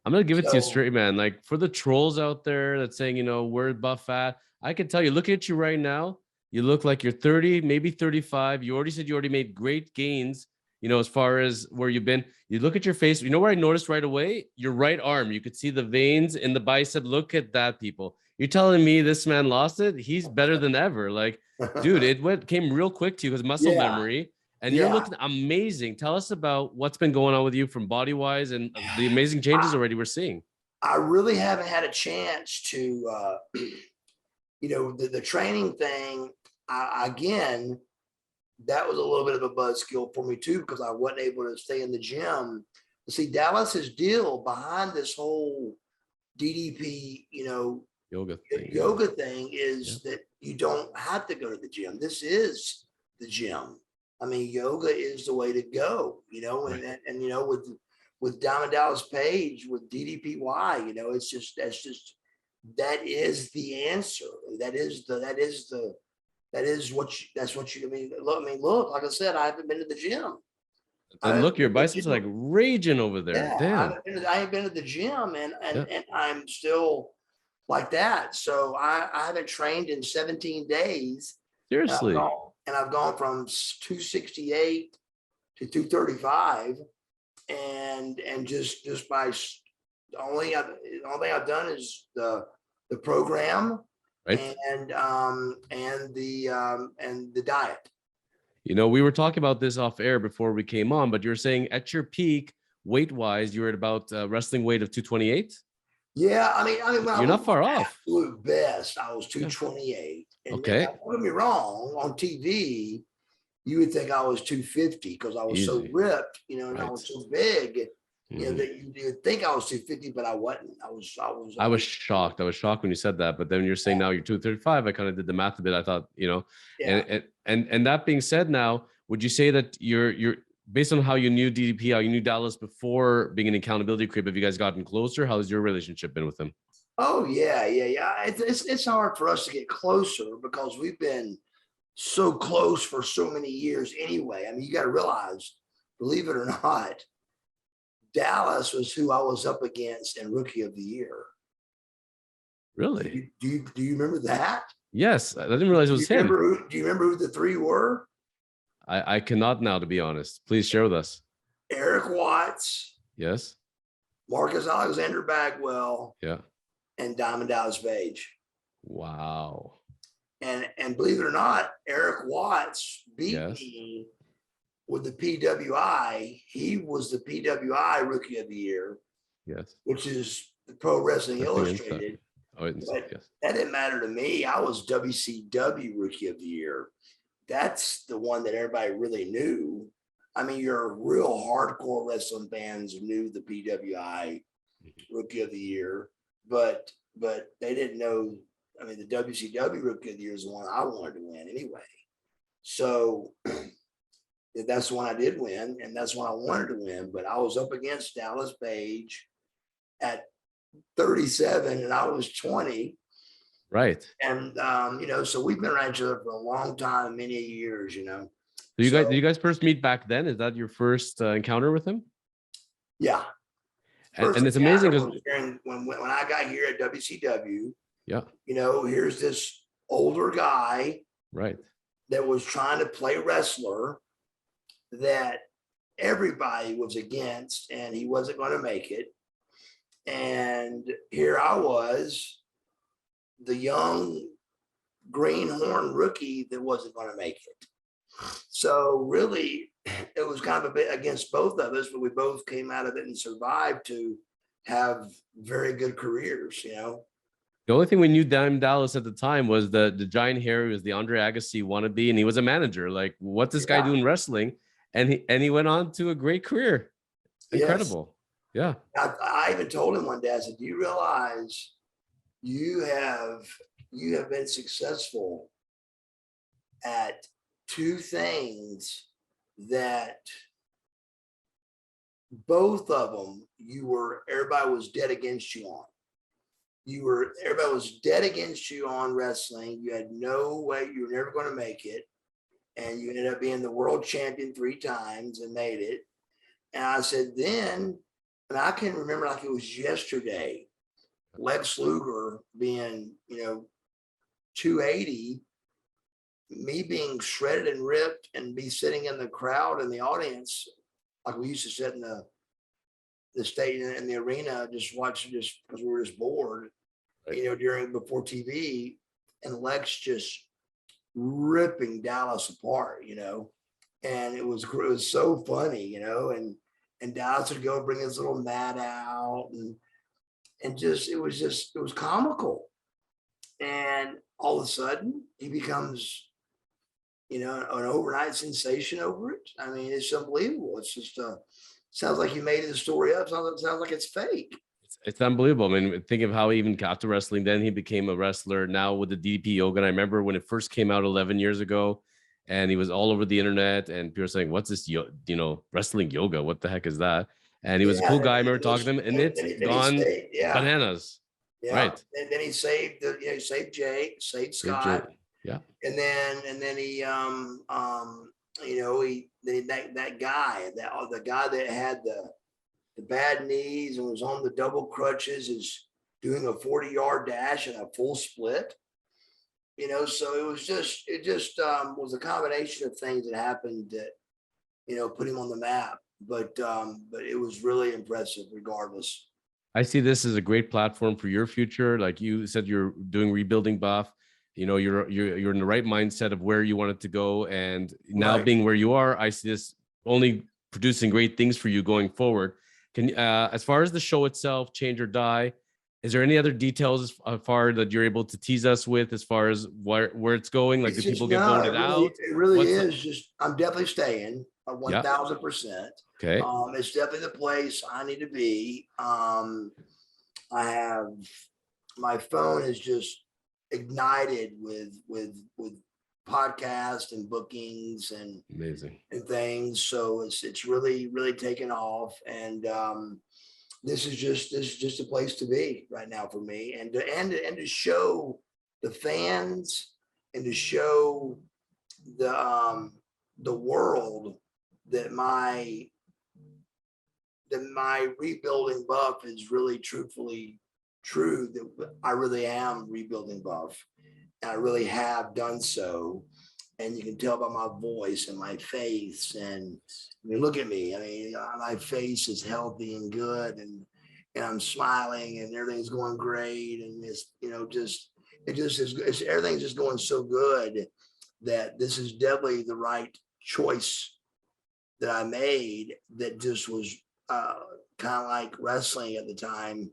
Speaker 2: I'm going to give it to you straight, man. Like, for the trolls out there that's saying, we're buff at, I can tell you, look at you right now. You look like you're 30, maybe 35. You already said you already made great gains, as far as where you've been. You look at your face. You know where I noticed right away? Your right arm. You could see the veins in the bicep. Look at that, people. You're telling me this man lost it? He's better than ever. Like, dude, it came real quick to you because muscle memory. And you're looking amazing. Tell us about what's been going on with you from body-wise and the amazing changes already we're seeing.
Speaker 3: I really haven't had a chance to, the training thing. Again, that was a little bit of a buzzkill for me too, because I wasn't able to stay in the gym. See, Dallas's deal behind this whole DDP, yoga thing is that you don't have to go to the gym. This is the gym. I mean, yoga is the way to go, and with Diamond Dallas Page, with DDPY, that is the answer. Look, like I said, I haven't been to the gym.
Speaker 2: And look, your biceps are like raging over there.
Speaker 3: Yeah,
Speaker 2: damn.
Speaker 3: I haven't been to the gym, and I'm still like that. So I haven't trained in 17 days.
Speaker 2: Seriously.
Speaker 3: And I've gone from 268 to 235, and just by the only thing I've done is the program, right, and the diet.
Speaker 2: We were talking about this off air before we came on, but you're saying at your peak weight wise, you were at about wrestling weight of 228.
Speaker 3: Yeah, I mean, when
Speaker 2: you're not far off.
Speaker 3: Absolute best, I was 228. And
Speaker 2: okay.
Speaker 3: Don't get me wrong. On TV, you would think I was 250 because I was so ripped, and I was so big. That you'd think I was 250, but I wasn't. I was
Speaker 2: shocked. I was shocked when you said that. But then you're saying now you're 235. I kind of did the math a bit. I thought, and that being said, now would you say that you're based on how you knew DDP, how you knew Dallas before being an accountability creep, have you guys gotten closer? How's your relationship been with him?
Speaker 3: Oh yeah. It's hard for us to get closer because we've been so close for so many years anyway. I mean, you got to realize, believe it or not, Dallas was who I was up against in Rookie of the Year.
Speaker 2: Really?
Speaker 3: Do you remember that?
Speaker 2: Yes, I didn't realize it was him.
Speaker 3: Do you remember who the three were?
Speaker 2: I cannot now, to be honest. Please share with us.
Speaker 3: Eric Watts.
Speaker 2: Yes.
Speaker 3: Marcus Alexander Bagwell.
Speaker 2: Yeah.
Speaker 3: And Diamond Dallas Page.
Speaker 2: Wow.
Speaker 3: And believe it or not, Eric Watts beat me with the PWI. He was the PWI Rookie of the Year.
Speaker 2: Yes.
Speaker 3: Which is the Pro Wrestling Illustrated. That didn't matter to me. I was WCW Rookie of the Year. That's the one that everybody really knew. I mean, your real hardcore wrestling fans knew the PWI Rookie of the Year, but they didn't know. I mean, the WCW Rookie of the Year is the one I wanted to win anyway. So that's the one I did win, and that's one I wanted to win. But I was up against Dallas Page at 37, and I was 20.
Speaker 2: Right.
Speaker 3: And so we've been around each other for a long time, many years.
Speaker 2: So did you guys first meet back then? Is that your first encounter with him?
Speaker 3: Yeah.
Speaker 2: And it's amazing because
Speaker 3: when I got here at WCW,
Speaker 2: yeah,
Speaker 3: here's this older guy,
Speaker 2: right,
Speaker 3: that was trying to play wrestler that everybody was against, and he wasn't going to make it. And here I was, the young greenhorn rookie that wasn't going to make it. So really, it was kind of a bit against both of us, but we both came out of it and survived to have very good careers,
Speaker 2: The only thing we knew Dime Dallas at the time was the giant hair. He was the Andre Agassi wannabe, and he was a manager. Like, what's this guy doing wrestling? And he went on to a great career. Incredible. Yes. Yeah.
Speaker 3: I even told him one day, I said, do you realize you have been successful at two things that both of them everybody was dead against you on. Everybody was dead against you on wrestling. You had no way, you were never going to make it. And you ended up being the world champion 3 times and made it. And I said, then, and I can remember like it was yesterday, Lex Luger being, 280, me being shredded and ripped and be sitting in the crowd in the audience, like we used to sit in the stadium in the arena, just watching, just because we were just bored, before TV, and Lex just ripping Dallas apart, and it was so funny, and Dallas would go bring his little mat out and it was comical. And all of a sudden he becomes, an overnight sensation over it. I mean, it's unbelievable. It's just sounds like you made the story up. Sounds like it's fake.
Speaker 2: It's unbelievable. I mean, think of how he even got to wrestling. Then he became a wrestler. Now with the DDP yoga. And I remember when it first came out 11 years ago, and he was all over the internet, and people were saying, "What's this? Wrestling yoga? What the heck is that?" And he was a cool guy. I remember talking to him, and it's gone bananas.
Speaker 3: Yeah.
Speaker 2: Right.
Speaker 3: And then he saved saved Jake, saved Scott.
Speaker 2: Yeah.
Speaker 3: And then he that guy, the guy that had the bad knees and was on the double crutches is doing a 40-yard dash and a full split. So it just was a combination of things that happened that, put him on the map. But it was really impressive regardless.
Speaker 2: I see this as a great platform for your future. Like you said, you're doing Rebuilding Buff. You're in the right mindset of where you wanted to go. And now being where you are, I see this only producing great things for you going forward. Can as far as the show itself, Change or Die, is there any other details as far that you're able to tease us with as far as where it's going? Like, do people get voted out?
Speaker 3: It really is just, I'm definitely staying 1,000%.
Speaker 2: Okay.
Speaker 3: It's definitely the place I need to be. I have, my phone is just ignited with podcasts and bookings and
Speaker 2: amazing
Speaker 3: and things. So it's really, really taken off. And this is just a place to be right now for me, and to show the fans and to show the world that my rebuilding buff is really truthfully true, that I really am rebuilding buff, and I really have done so. And you can tell by my voice and my face. And I mean, look at me. I mean, my face is healthy and good, and I'm smiling, and everything's going great. And it's, everything's just going so good that this is definitely the right choice that I made. That just was kind of like wrestling at the time.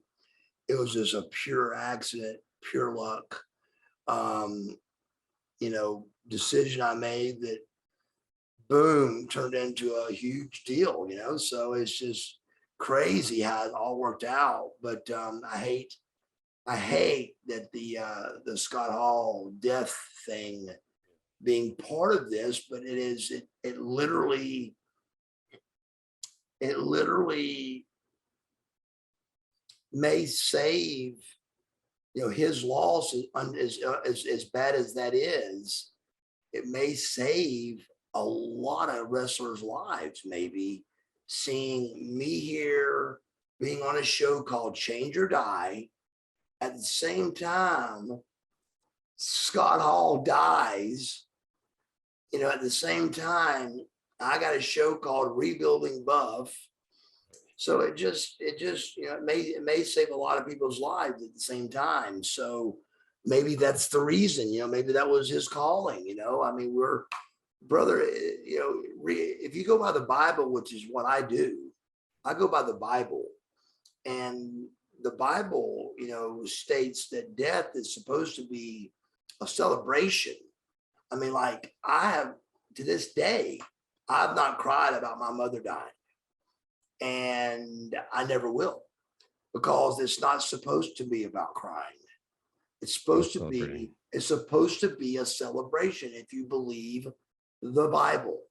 Speaker 3: It was just a pure accident, pure luck. Decision I made that boom turned into a huge deal, so it's just crazy how it all worked out. But I hate that the Scott Hall death thing being part of this, but it literally may save, his loss as bad as that is. It may save a lot of wrestlers' lives, maybe, seeing me here, being on a show called Change or Die. At the same time, Scott Hall dies. At the same time, I got a show called Rebuilding Buff. So it may save a lot of people's lives at the same time. So maybe that's the reason, maybe that was his calling, I mean, we're brother, if you go by the Bible, which is what I do, I go by the Bible, and the Bible, states that death is supposed to be a celebration. I mean, like to this day, I've not cried about my mother dying, and I never will, because it's not supposed to be about crying. It's supposed to be a celebration if you believe the Bible.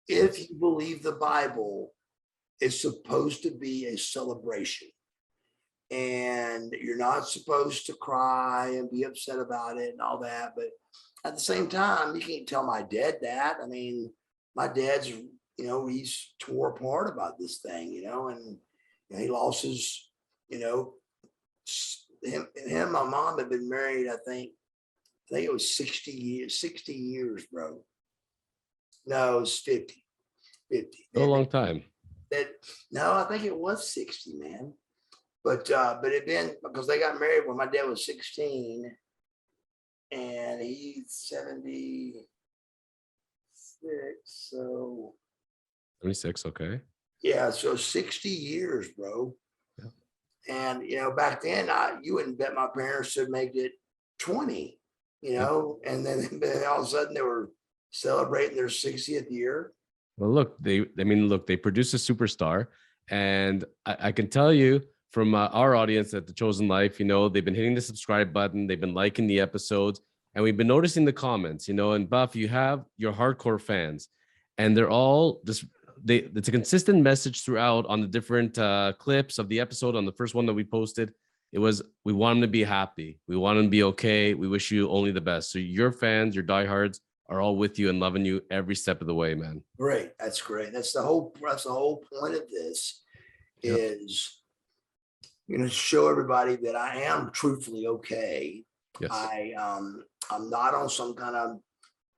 Speaker 3: If you believe the Bible, it's supposed to be a celebration. And you're not supposed to cry and be upset about it and all that. But at the same time, you can't tell my dad that. I mean, my dad's, he's tore apart about this thing, and he lost his, him, my mom had been married, I think it was 60 years, bro. No, it was 50.
Speaker 2: A long time.
Speaker 3: No, I think it was 60, man. But it been, because they got married when my dad was 16, and he's 76. So
Speaker 2: 76, okay.
Speaker 3: Yeah, so 60 years, bro. Yeah. And back then, you wouldn't bet my parents would make it 20. And then all of a sudden they were celebrating their 60th year.
Speaker 2: Well, look, they produced a superstar, and I can tell you from our audience at The Chosen Life, they've been hitting the subscribe button, they've been liking the episodes, and we've been noticing the comments, and Buff, you have your hardcore fans, and they're all just, it's a consistent message throughout on the different clips of the episode. On the first one that we posted, it was, we want them to be happy, we want them to be okay, we wish you only the best. So your fans, your diehards, are all with you and loving you every step of the way, man.
Speaker 3: Great. That's great. That's the whole point of this, is, show everybody that I am truthfully okay.
Speaker 2: Yes.
Speaker 3: I'm not on some kind of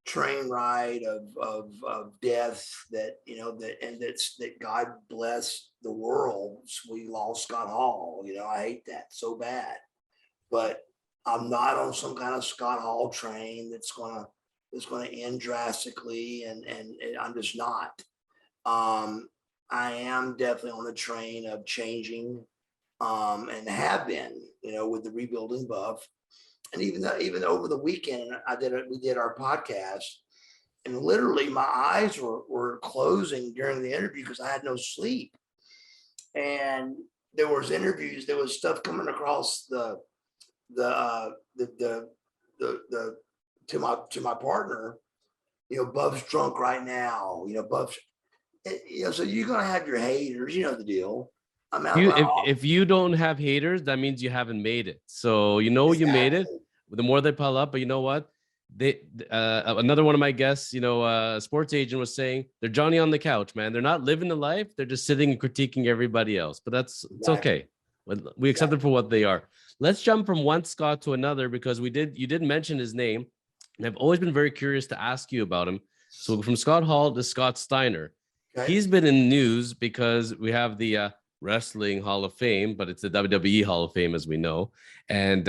Speaker 3: train ride of death that, that God bless the world. We lost Scott Hall. I hate that so bad, but I'm not on some kind of Scott Hall train that's going to end drastically. And I'm just not. I am definitely on the train of changing, and have been, with the Rebuilding Buff. And even over the weekend, we did our podcast, and literally my eyes were closing during the interview because I had no sleep. And there was interviews, there was stuff coming across to my partner, Bub's drunk right now, Bub's, so you're gonna have your haters, the deal.
Speaker 2: If you don't have haters, that means you haven't made it. So exactly. You made it. The more they pile up, but you know what? Another one of my guests, sports agent, was saying they're Johnny on the couch, man. They're not living the life. They're just sitting and critiquing everybody else. But it's okay. We accept them for what they are. Let's jump from one Scott to another, because you did mention his name, and I've always been very curious to ask you about him. So from Scott Hall to Scott Steiner, he's been in news because we have the Wrestling Hall of Fame, but it's the WWE Hall of Fame, as we know. And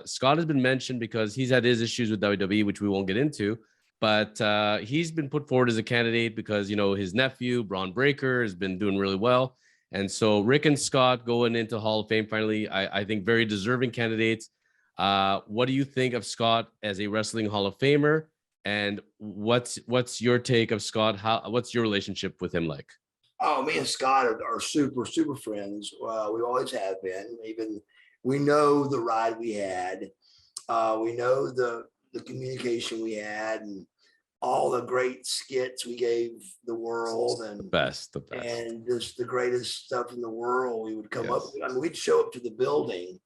Speaker 2: Scott has been mentioned because he's had his issues with WWE, which we won't get into. But he's been put forward as a candidate because, his nephew, Braun Breaker, has been doing really well. And so Rick and Scott going into Hall of Fame, finally, I think very deserving candidates. What do you think of Scott as a Wrestling Hall of Famer? And what's your take of Scott? What's your relationship with him like?
Speaker 3: Oh, me and Scott are super, super friends. We always have been. Even we know the ride we had. We know the communication we had, and all the great skits we gave the world, and
Speaker 2: the best,
Speaker 3: and just the greatest stuff in the world. We would come up. I mean, we'd show up to the building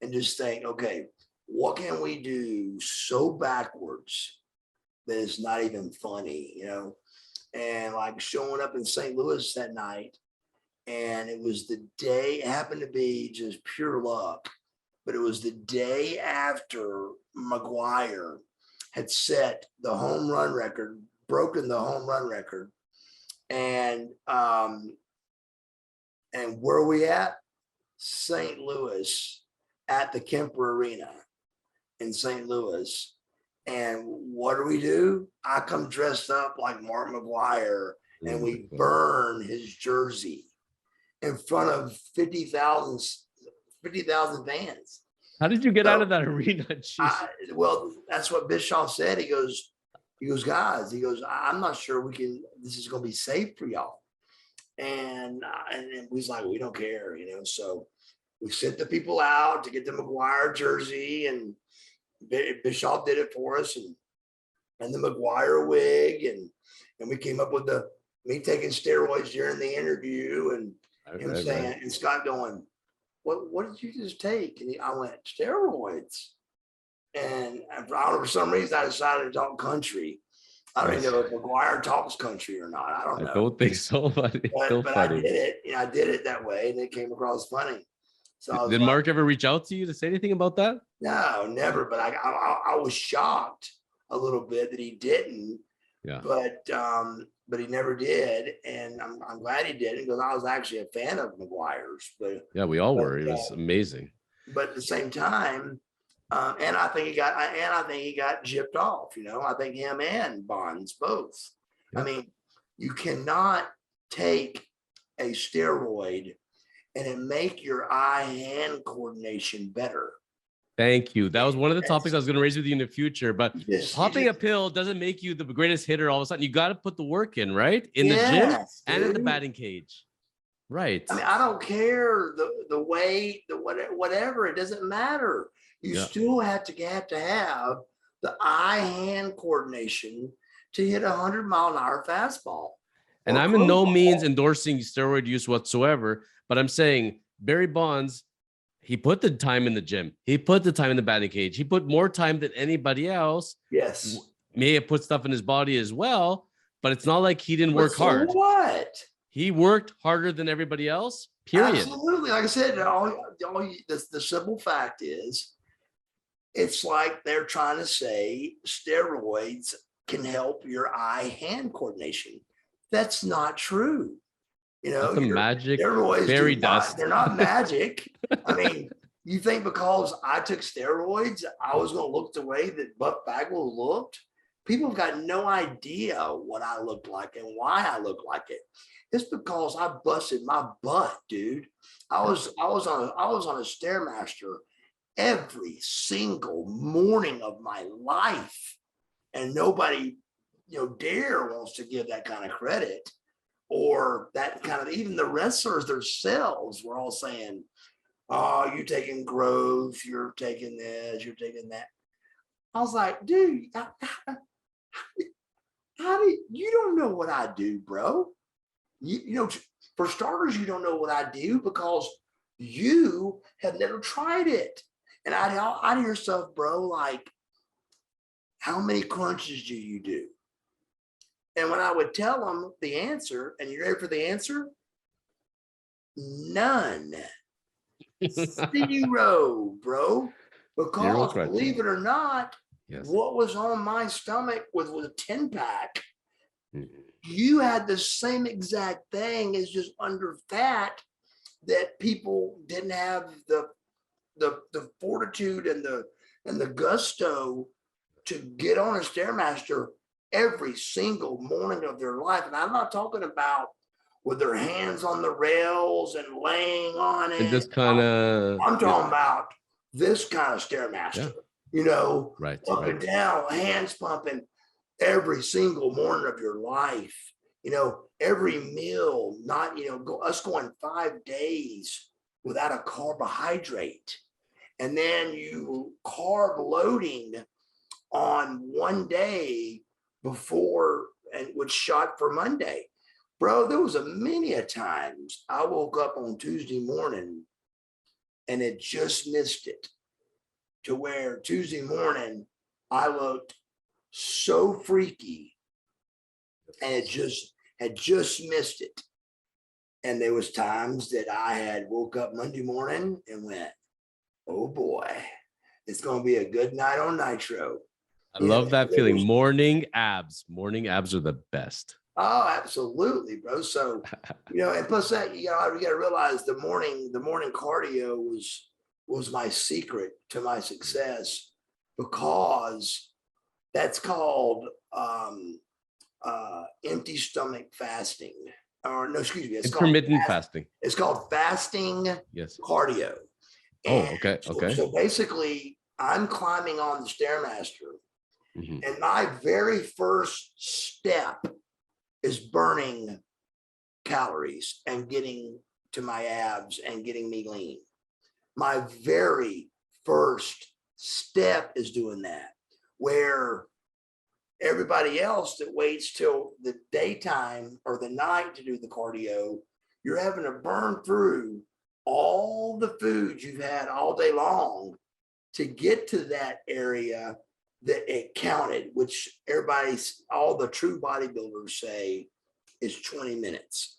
Speaker 3: and just think, okay, what can we do so backwards that it's not even funny, And like showing up in St. Louis that night, and it was the day, it happened to be just pure luck, but it was the day after McGuire had set the home run record, broken the home run record. And where are we at? St. Louis, at the Kemper Arena in St. Louis. And what do? I come dressed up like Mark McGuire, and we burn his jersey in front of 50,000 50,000 fans.
Speaker 2: How did you get out of that arena? Jeez.
Speaker 3: Well, that's what Bischoff said. He goes, guys, I'm not sure this is going to be safe for y'all. And he's like, we don't care, so we sent the people out to get the McGuire jersey, and Bischoff did it for us, and the McGuire wig, and we came up with me taking steroids during the interview, and him saying, and Scott going, what did you just take? And I went, steroids. And for some reason, I decided to talk country. I don't even know if McGuire talks country or not. I don't know.
Speaker 2: I don't think so, but it's so funny.
Speaker 3: I did it. I did it that way, and it came across funny. So
Speaker 2: did Mark ever reach out to you to say anything about that?
Speaker 3: No, never. But I was shocked a little bit that he didn't.
Speaker 2: Yeah.
Speaker 3: But he never did, and I'm glad he didn't, because I was actually a fan of McGuire's. But
Speaker 2: yeah, we all were. It was amazing.
Speaker 3: But at the same time, and I think he got gypped off. I think him and Bonds both. Yeah. I mean, you cannot take a steroid and it make your eye-hand coordination better.
Speaker 2: Thank you. That was one of the topics I was going to raise with you in the future. But popping a pill doesn't make you the greatest hitter all of a sudden. You got to put the work in, right? In the gym and in the batting cage. Right.
Speaker 3: I mean, I don't care the weight, whatever. It doesn't matter. You still have to have the eye-hand coordination to hit 100-mile-an-hour fastball.
Speaker 2: And I'm in no means endorsing steroid use whatsoever, but I'm saying Barry Bonds, he put the time in the gym. He put the time in the batting cage. He put more time than anybody else.
Speaker 3: Yes.
Speaker 2: May have put stuff in his body as well, but it's not like he didn't work hard.
Speaker 3: What?
Speaker 2: He worked harder than everybody else, period.
Speaker 3: Absolutely. Like I said, the simple fact is, it's like they're trying to say steroids can help your eye-hand coordination. That's not true.
Speaker 2: That's the magic
Speaker 3: fairy
Speaker 2: dust.
Speaker 3: They're not magic. I mean, you think because I took steroids, I was going to look the way that Buck Bagwell looked? People have got no idea what I looked like and why I look like it. It's because I busted my butt, dude. I was on a Stairmaster every single morning of my life, and nobody, dare wants to give that kind of credit, or that kind of, even the wrestlers themselves were all saying, "Oh, you're taking growth, you're taking this, you're taking that." I was like, dude, how do you don't know what I do, bro? For starters, you don't know what I do because you have never tried it. And I'd hear stuff, bro, like, how many crunches do you do? And when I would tell them the answer, and you ready for the answer? None. 0, bro. Because believe it or not, what was on my stomach with a 10-pack, you had the same exact thing, as just under fat, that people didn't have the fortitude and the gusto to get on a Stairmaster every single morning of their life. And I'm not talking about with their hands on the rails and laying on it.
Speaker 2: And this kind of,
Speaker 3: I'm talking about this kind of Stairmaster, up and down, hands pumping every single morning of your life, every meal, not, us going 5 days without a carbohydrate. And then you carb loading on one day before, and was shot for Monday. Bro, there was many a times I woke up on Tuesday morning and it just missed it, to where Tuesday morning I looked so freaky and it had just missed it. And there was times that I had woke up Monday morning and went, oh boy, it's going to be a good night on Nitro.
Speaker 2: I love that feeling. Morning abs are the best.
Speaker 3: Oh, absolutely, bro. So, and plus that, you got to realize the morning cardio was my secret to my success, because that's called empty stomach fasting. Or no, excuse me. It's
Speaker 2: intermittent fasting.
Speaker 3: It's called fasting cardio.
Speaker 2: Oh,
Speaker 3: And
Speaker 2: okay. Okay.
Speaker 3: so basically, I'm climbing on the Stairmaster,
Speaker 2: Mhm.
Speaker 3: and my very first step is burning calories and getting to my abs and getting me lean. My very first step is doing that, where everybody else that waits till the daytime or the night to do the cardio, you're having to burn through all the foods you've had all day long to get to that area that it counted, which all the true bodybuilders say is 20 minutes.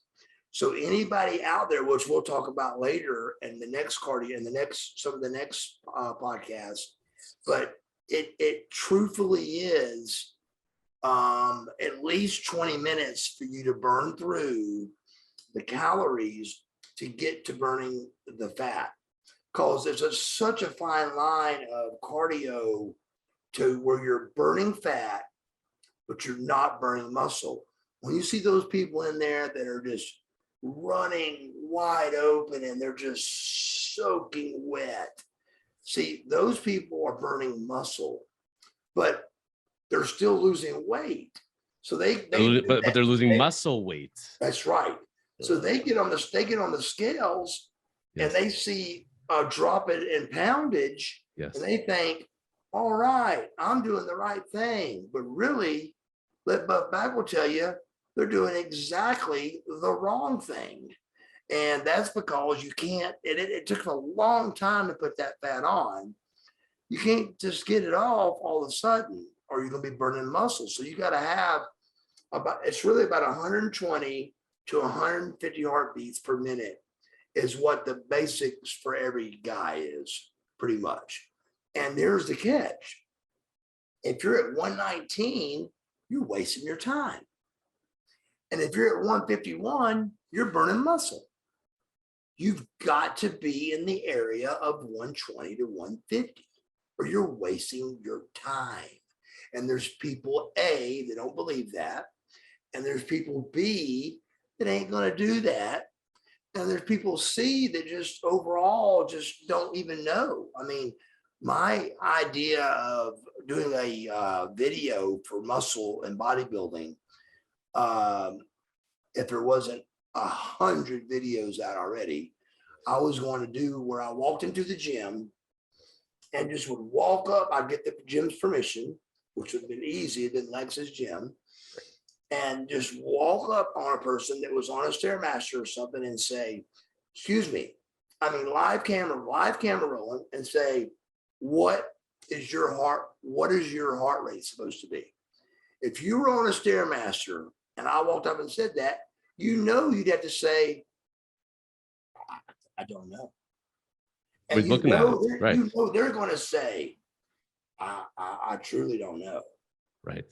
Speaker 3: So anybody out there, which we'll talk about later in the next cardio, in the next, some of the next podcasts, but it truthfully is at least 20 minutes for you to burn through the calories to get to burning the fat. Because there's such a fine line of cardio to where you're burning fat, but you're not burning muscle. When you see those people in there that are just running wide open and they're just soaking wet, see, those people are burning muscle, but they're still losing weight. So
Speaker 2: But they're losing muscle weight.
Speaker 3: That's right. So they get on the scales,
Speaker 2: Yes.
Speaker 3: and they see a drop in poundage,
Speaker 2: Yes.
Speaker 3: and they think, all right, I'm doing the right thing. But really, let Buff Bagwell tell you, they're doing exactly the wrong thing. And that's because you can't, it took a long time to put that fat on. You can't just get it off all of a sudden, or you're going to be burning muscle. So you got to have it's really about 120 to 150 heartbeats per minute is what the basics for every guy is, pretty much. And there's the catch. If you're at 119, you're wasting your time. And if you're at 151, you're burning muscle. You've got to be in the area of 120 to 150, or you're wasting your time. And there's people A that don't believe that. And there's people B that ain't going to do that. And there's people C that just overall just don't even know. I mean, my idea of doing a video for muscle and bodybuilding, if there wasn't 100 videos out already, I was going to do where I walked into the gym and just would walk up. I'd get the gym's permission, which would have been easy. It didn't Lex's gym. And just walk up on a person that was on a Stairmaster or something and say, excuse me, I mean, live camera rolling, and say, what is your heart rate supposed to be? If you were on a Stairmaster and I walked up and said that, you'd have to say, I don't know. And they're going to say, I truly don't know.
Speaker 2: Right.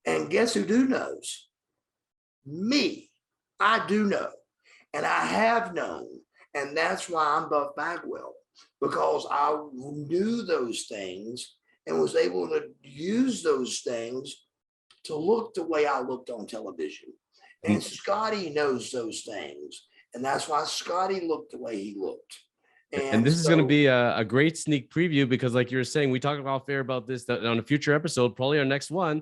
Speaker 3: And guess who knows? Me. I do know. And I have known. And that's why I'm Buff Bagwell, because I knew those things and was able to use those things to look the way I looked on television. And Scotty knows those things. And that's why Scotty looked the way he looked.
Speaker 2: And this is going to be a great sneak preview, because like you were saying, we talked off air about this on a future episode, probably our next one.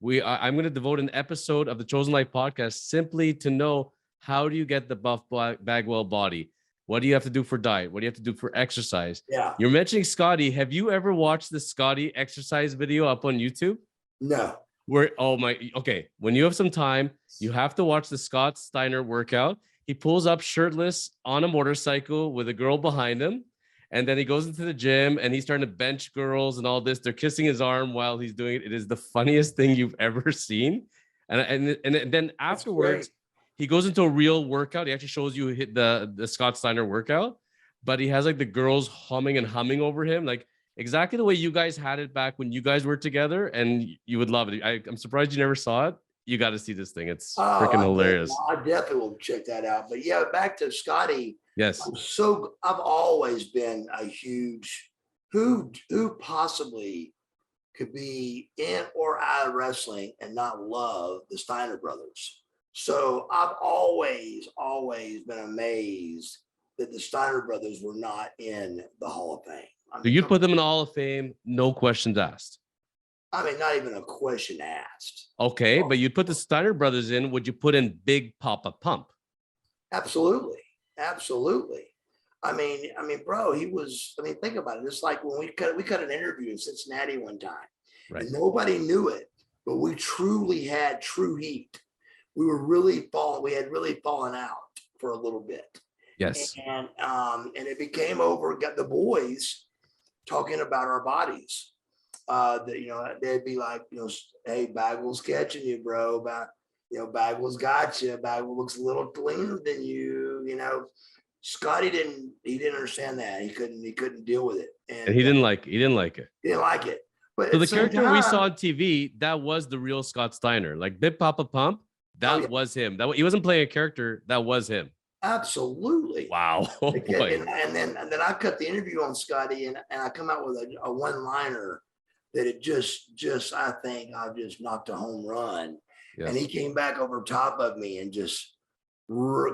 Speaker 2: I'm going to devote an episode of the Chosen Life podcast simply to know, how do you get the Buff Bagwell body? What do you have to do for diet? What do you have to do for exercise?
Speaker 3: Yeah.
Speaker 2: You're mentioning Scotty. Have you ever watched the Scotty exercise video up on YouTube?
Speaker 3: No.
Speaker 2: Okay. When you have some time, you have to watch the Scott Steiner workout. He pulls up shirtless on a motorcycle with a girl behind him. And then he goes into the gym and he's starting to bench girls and all this. They're kissing his arm while he's doing it. It is the funniest thing you've ever seen. And then afterwards, he goes into a real workout. He actually shows you the Scott Steiner workout, but he has like the girls humming and humming over him, like exactly the way you guys had it back when you guys were together, and you would love it. I'm surprised you never saw it. You got to see this thing. It's freaking hilarious.
Speaker 3: I definitely will check that out. But yeah, back to Scotty.
Speaker 2: Yes.
Speaker 3: I've always been a huge, who possibly could be in or out of wrestling and not love the Steiner Brothers. So I've always been amazed that the Steiner brothers were not in the Hall of Fame. I
Speaker 2: So
Speaker 3: mean,
Speaker 2: you'd put them in the Hall of Fame, no questions asked.
Speaker 3: not even a question asked.
Speaker 2: Okay, but you'd put the Steiner brothers in. Would you put in Big Poppa Pump?
Speaker 3: Absolutely. Absolutely. Bro, he was, think about it. It's like when we cut an interview in Cincinnati one time,
Speaker 2: Right.
Speaker 3: and nobody knew it, but we truly had true heat. We had really fallen out for a little bit.
Speaker 2: Yes.
Speaker 3: And it became over, got the boys talking about our bodies. They'd be like, hey, Bagwell's catching you, bro. Bagwell's got you. Bagwell looks a little leaner than you. Scotty didn't understand that. He couldn't deal with it.
Speaker 2: And he didn't like it.
Speaker 3: He didn't like it. But
Speaker 2: so the character we saw on TV, that was the real Scott Steiner. Like Big Poppa Pump, that was him. He wasn't playing a character. That was him.
Speaker 3: Absolutely.
Speaker 2: Wow. Oh, boy.
Speaker 3: And then I cut the interview on Scotty, and I come out with a one-liner that it just I think I've just knocked a home run. Yes. And he came back over top of me and just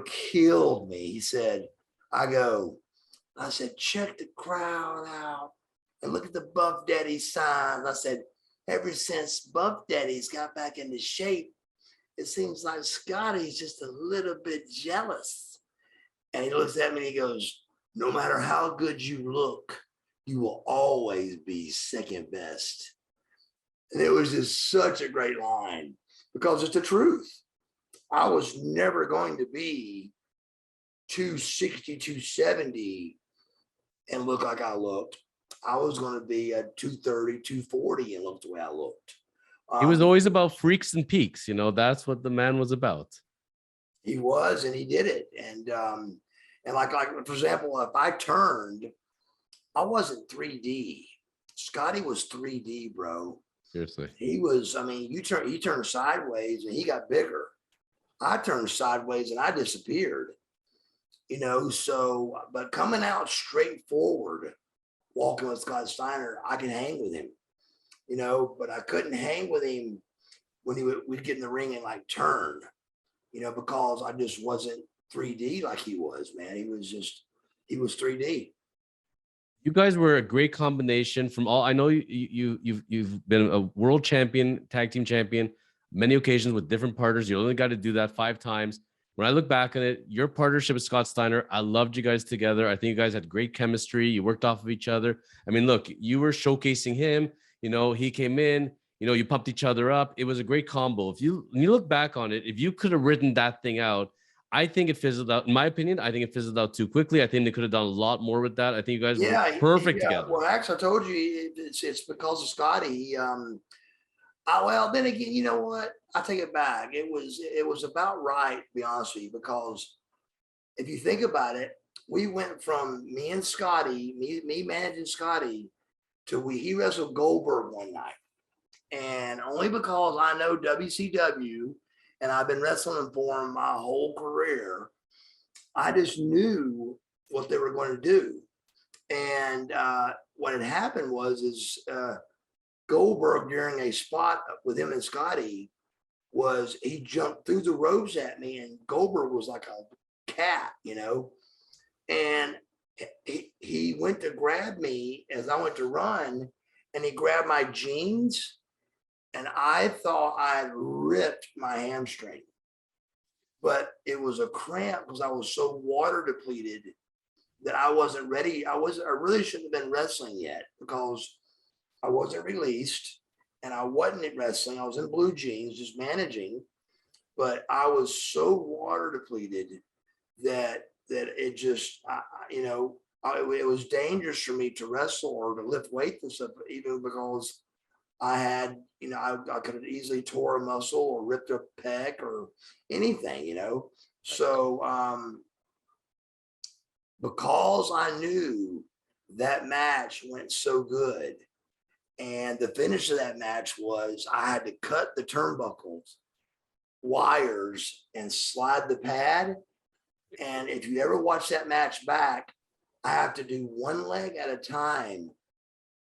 Speaker 3: killed me. He said, I said, check the crowd out and look at the Buff Daddy signs. I said, ever since Buff Daddy's got back into shape, it seems like Scotty's just a little bit jealous. And he looks at me and he goes, no matter how good you look, you will always be second best. And it was just such a great line because it's the truth. I was never going to be 260, 270 and look like I looked. I was going to be at 230, 240 and look the way I looked.
Speaker 2: He was always about freaks and peaks. That's what the man was about.
Speaker 3: He was, and he did it. And like for example, if I turned, I wasn't 3D. Scotty was 3D, bro.
Speaker 2: Seriously.
Speaker 3: He was, he turned sideways and he got bigger. I turned sideways and I disappeared. But coming out straight forward, walking with Scott Steiner, I can hang with him, but I couldn't hang with him when we'd get in the ring and like turn, because I just wasn't 3D like he was, man. He was 3D.
Speaker 2: You guys were a great combination from all. I know you've been a world champion, tag team champion, many occasions with different partners. You only got to do that 5 times. When I look back on it, your partnership with Scott Steiner, I loved you guys together. I think you guys had great chemistry. You worked off of each other. Look, you were showcasing him. He came in. You pumped each other up. It was a great combo. When you look back on it, if you could have written that thing out, I think it fizzled out. In my opinion, I think it fizzled out too quickly. I think they could have done a lot more with that. I think you guys were perfect together.
Speaker 3: Well, actually, I told you it's because of Scotty. Then again, you know what? I take it back. It was about right, to be honest with you, because if you think about it, we went from me and Scotty, me managing Scotty, to he wrestled Goldberg one night. And only because I know WCW and I've been wrestling for him my whole career, I just knew what they were going to do. And what had happened was Goldberg, during a spot with him and Scotty, he jumped through the ropes at me, and Goldberg was like a cat, and he went to grab me as I went to run, and he grabbed my jeans, and I thought I had ripped my hamstring, but it was a cramp because I was so water depleted that I wasn't ready. I really shouldn't have been wrestling yet because I wasn't released and I wasn't wrestling. I was in blue jeans, just managing, but I was so water depleted that it just, it was dangerous for me to wrestle or to lift weights and stuff, even because I had, I could have easily tore a muscle or ripped a pec or anything, So because I knew that match went so good, and the finish of that match was I had to cut the turnbuckles, wires, and slide the pad. And if you ever watch that match back, I have to do one leg at a time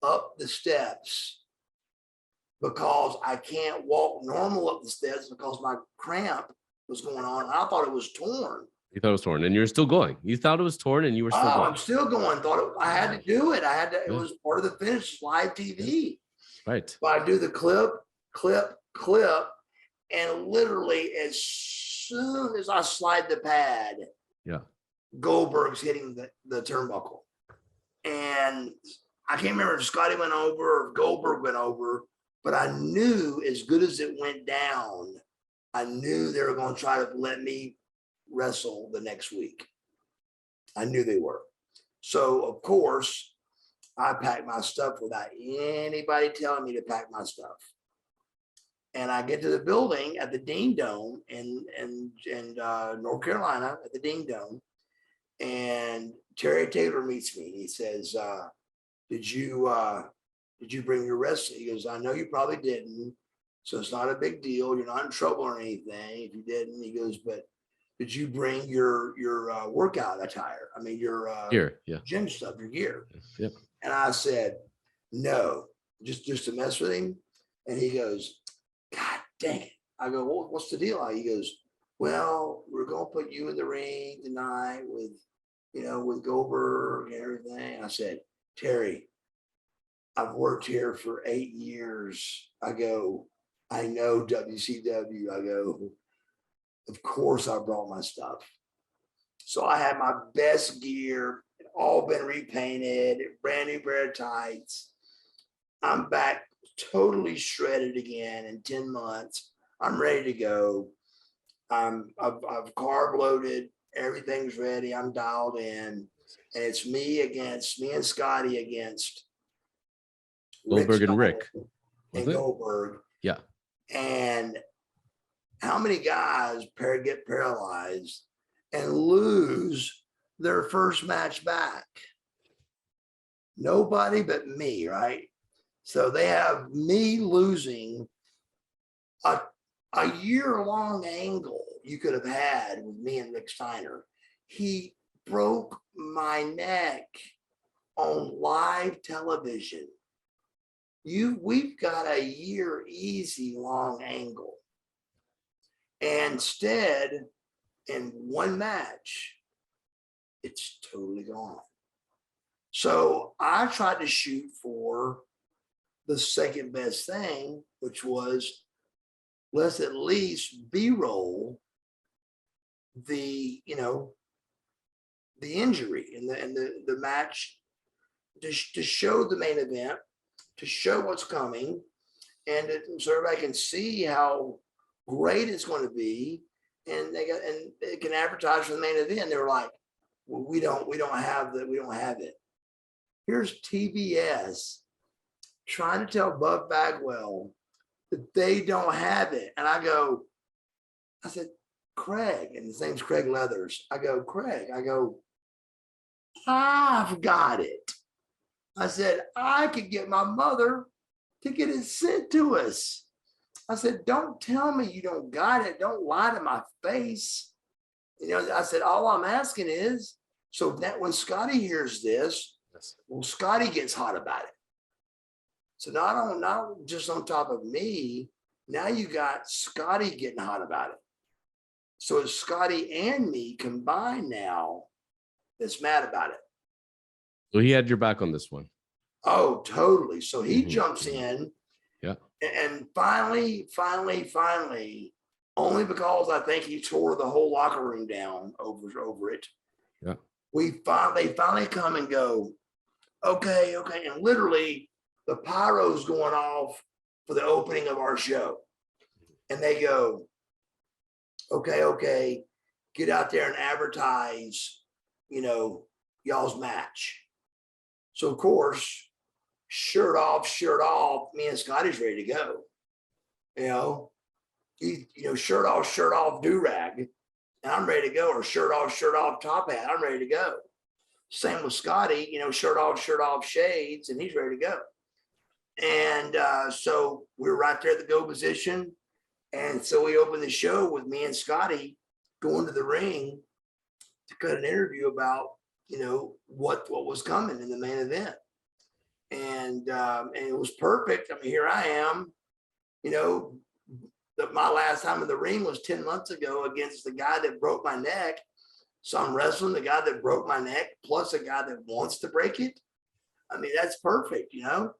Speaker 3: up the steps because I can't walk normal up the steps because my cramp was going on. I thought it was torn.
Speaker 2: You thought it was torn, and you're still going. You thought it was torn, and you were still
Speaker 3: Oh,
Speaker 2: going.
Speaker 3: I'm still going. I had to do it. It
Speaker 2: Yeah.
Speaker 3: was part of the finish, live TV.
Speaker 2: Right.
Speaker 3: So I do the clip, and literally as soon as I slide the pad,
Speaker 2: Yeah.
Speaker 3: Goldberg's hitting the turnbuckle. And I can't remember if Scotty went over or if Goldberg went over, but I knew as good as it went down, I knew they were going to try to let me wrestle the next week. I knew they were. So, of course, I packed my stuff without anybody telling me to pack my stuff. And I get to the building at the Dean Dome in North Carolina, at the Dean Dome. And Terry Taylor meets me. He says, did you bring your wrestling? He goes, I know you probably didn't. So it's not a big deal. You're not in trouble or anything if you didn't. He goes, but did you bring your workout attire? I mean, your
Speaker 2: Gear, yeah.
Speaker 3: gym stuff, your gear.
Speaker 2: Yep.
Speaker 3: And I said, no, just to mess with him. And he goes, God dang it. I go, well, what's the deal? He goes, well, we're going to put you in the ring tonight with Goldberg and everything. I said, Terry, I've worked here for 8 years. I go, I know WCW. I go, of course I brought my stuff. So I had my best gear, all been repainted, brand new pair of tights. I'm back totally shredded again in 10 months. I'm ready to go. I've carb loaded. Everything's ready. I'm dialed in. And it's me and Scotty against
Speaker 2: Goldberg and Rick.
Speaker 3: And Goldberg.
Speaker 2: Yeah.
Speaker 3: And how many guys get paralyzed and lose their first match back? Nobody but me, right? So they have me losing a year-long angle you could have had with me and Rick Steiner. He broke my neck on live television. We've got a year easy long angle. And instead, in one match, it's totally gone. So I tried to shoot for the second best thing, which was let's at least B-roll the injury and the match to show the main event, to show what's coming, and so everybody can see how great it's going to be, and they can advertise for the main event. They were like, well, we don't have it. Here's TBS trying to tell Buff Bagwell that they don't have it. And I said, Craig, and his name's Craig Leathers. I go, Craig, I've got it. I said, I could get my mother to get it sent to us. I said, don't tell me you don't got it. Don't lie to my face. I said, all I'm asking is, so that when Scotty hears this, well, Scotty gets hot about it. So not just on top of me, now you got Scotty getting hot about it. So it's Scotty and me combined now that's mad about it.
Speaker 2: So he had your back on this one.
Speaker 3: Oh, totally. So he jumps in.
Speaker 2: Yeah. And
Speaker 3: finally, only because I think he tore the whole locker room down over it.
Speaker 2: Yeah.
Speaker 3: They finally come and go, okay. And literally the pyro's going off for the opening of our show. And they go, okay, get out there and advertise, y'all's match. So of course, shirt off, me and Scotty's ready to go. Shirt off, do-rag, and I'm ready to go, or shirt off, top hat, I'm ready to go. Same with Scotty, shirt off, shades, and he's ready to go. And so we're right there at the go position. And so we opened the show with me and Scotty going to the ring to cut an interview about, what was coming in the main event. And it was perfect. I mean, here I am, my last time in the ring was 10 months ago against the guy that broke my neck. So I'm wrestling the guy that broke my neck plus a guy that wants to break it. I mean, that's perfect, you know?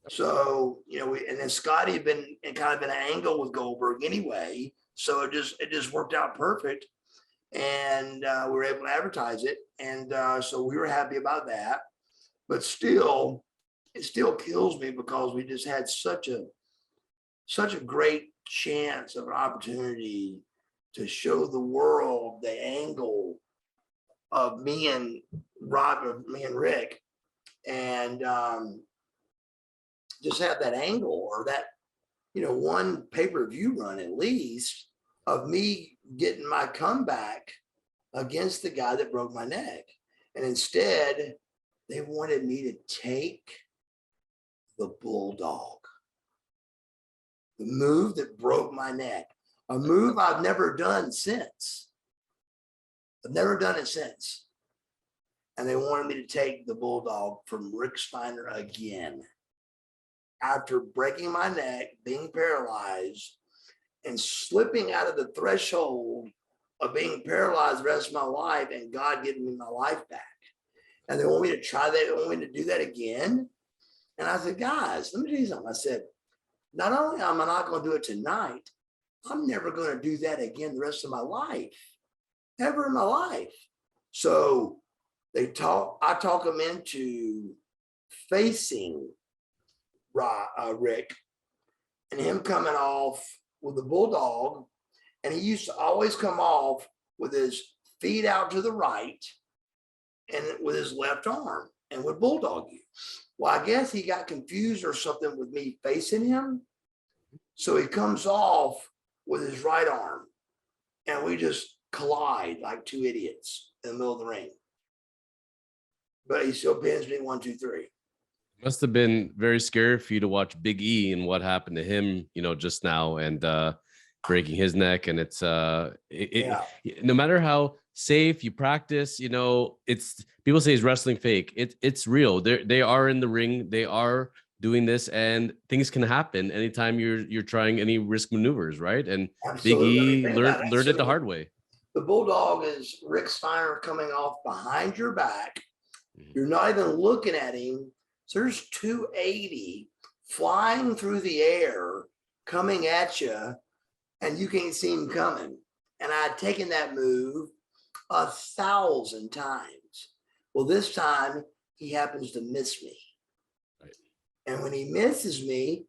Speaker 3: So, you know, and then Scotty had been in kind of an angle with Goldberg anyway. So it just worked out perfect. And we were able to advertise it. And so we were happy about that. But still, it still kills me because we just had such a great chance of an opportunity to show the world the angle of me and Rick, and just have that angle or that, you know, one pay-per-view run at least of me getting my comeback against the guy that broke my neck. And instead, they wanted me to take the bulldog, the move that broke my neck, a move I've never done since. I've never done it since. And they wanted me to take the bulldog from Rick Steiner again. After breaking my neck, being paralyzed, and slipping out of the threshold of being paralyzed the rest of my life and God giving me my life back. And they want me to try that, they want me to do that again. And I said, guys, let me tell you something. I said, not only am I not going to do it tonight, I'm never going to do that again the rest of my life, ever in my life. So I talk them into facing Rick and him coming off with the bulldog. And he used to always come off with his feet out to the right and with his left arm and would bulldog you. Well, I guess he got confused or something with me facing him. So he comes off with his right arm and we just collide like two idiots in the middle of the ring. But he still pins me 1, 2, 3.
Speaker 2: Must have been very scary for you to watch Big E and what happened to him, you know, just now, and breaking his neck. And it's no matter how safe you practice, you know, it's people say is wrestling fake. It's real. They are in the ring. They are doing this, and things can happen anytime you're trying any risk maneuvers, right? And
Speaker 3: Absolutely.
Speaker 2: Big E learned it the hard way.
Speaker 3: The bulldog is Rick Steiner coming off behind your back. You're not even looking at him. So there's 280 flying through the air, coming at you, and you can't see him coming. And I'd taken that move 1,000 times. Well, this time he happens to miss me. Right. And when he misses me,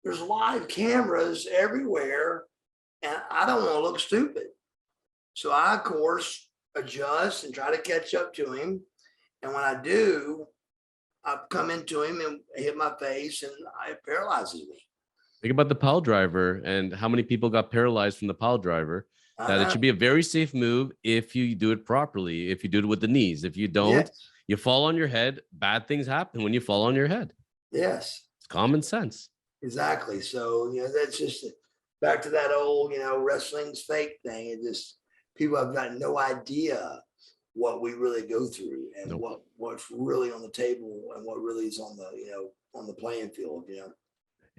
Speaker 3: there's live cameras everywhere, and I don't want to look stupid. So I, of course, adjust and try to catch up to him. And when I do, I come into him and hit my face, and it paralyzes me.
Speaker 2: Think about the pile driver and how many people got paralyzed from the pile driver. That it should be a very safe move if you do it properly, if you do it with the knees. If you don't, you fall on your head. Bad things happen when you fall on your head.
Speaker 3: Yes.
Speaker 2: It's common sense.
Speaker 3: Exactly. So, you know, that's just back to that old, you know, wrestling's fake thing. It just, people have got no idea what we really go through and what's really on the table and what really is on the, you know, on the playing field, you know.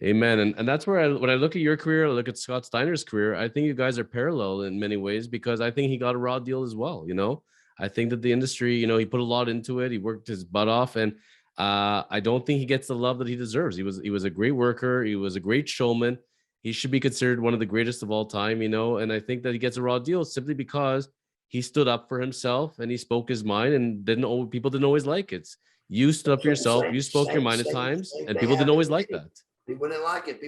Speaker 2: Amen. And that's where when I look at your career, I look at Scott Steiner's career, I think you guys are parallel in many ways, because I think he got a raw deal as well. You know, I think that the industry, you know, he put a lot into it. He worked his butt off, and I don't think he gets the love that he deserves. He was a great worker. He was a great showman. He should be considered one of the greatest of all time, you know, and I think that he gets a raw deal simply because he stood up for himself and he spoke his mind, and people didn't always like it. You stood up for yourself. You spoke your mind at times, and people didn't always like that.
Speaker 3: People didn't like it.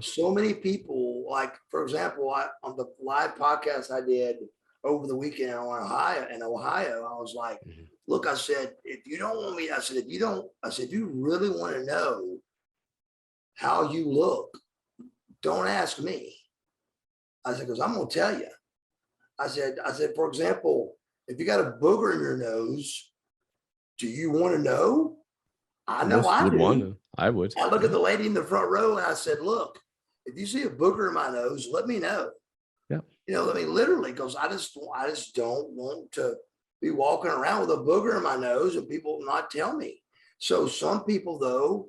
Speaker 3: So many people, like, for example, on the live podcast I did over the weekend in Ohio, I was like, look, I said, if you don't want me, I said, if you really want to know how you look, don't ask me. I said, because I'm going to tell you. I said, for example, if you got a booger in your nose, do you want to know? I know I do.
Speaker 2: I would.
Speaker 3: I look at the lady in the front row and I said, look, if you see a booger in my nose, let me know.
Speaker 2: Yeah.
Speaker 3: You know, I mean, literally, because I just don't want to be walking around with a booger in my nose and people not tell me. So some people, though,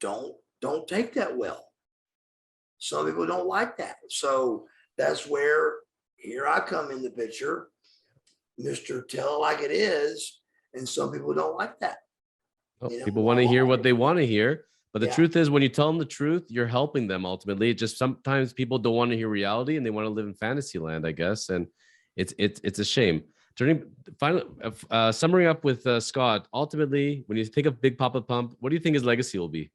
Speaker 3: don't take that well. Some people don't like that. So that's where here I come in the picture. Mr. Tell It Like It Is, and some people don't like that.
Speaker 2: People want to hear what they want to hear. But the truth is, when you tell them the truth, you're helping them ultimately. It just sometimes people don't want to hear reality and they want to live in fantasy land, I guess. And it's a shame. Summing up with Scott, ultimately, when you think of Big Poppa Pump, what do you think his legacy will be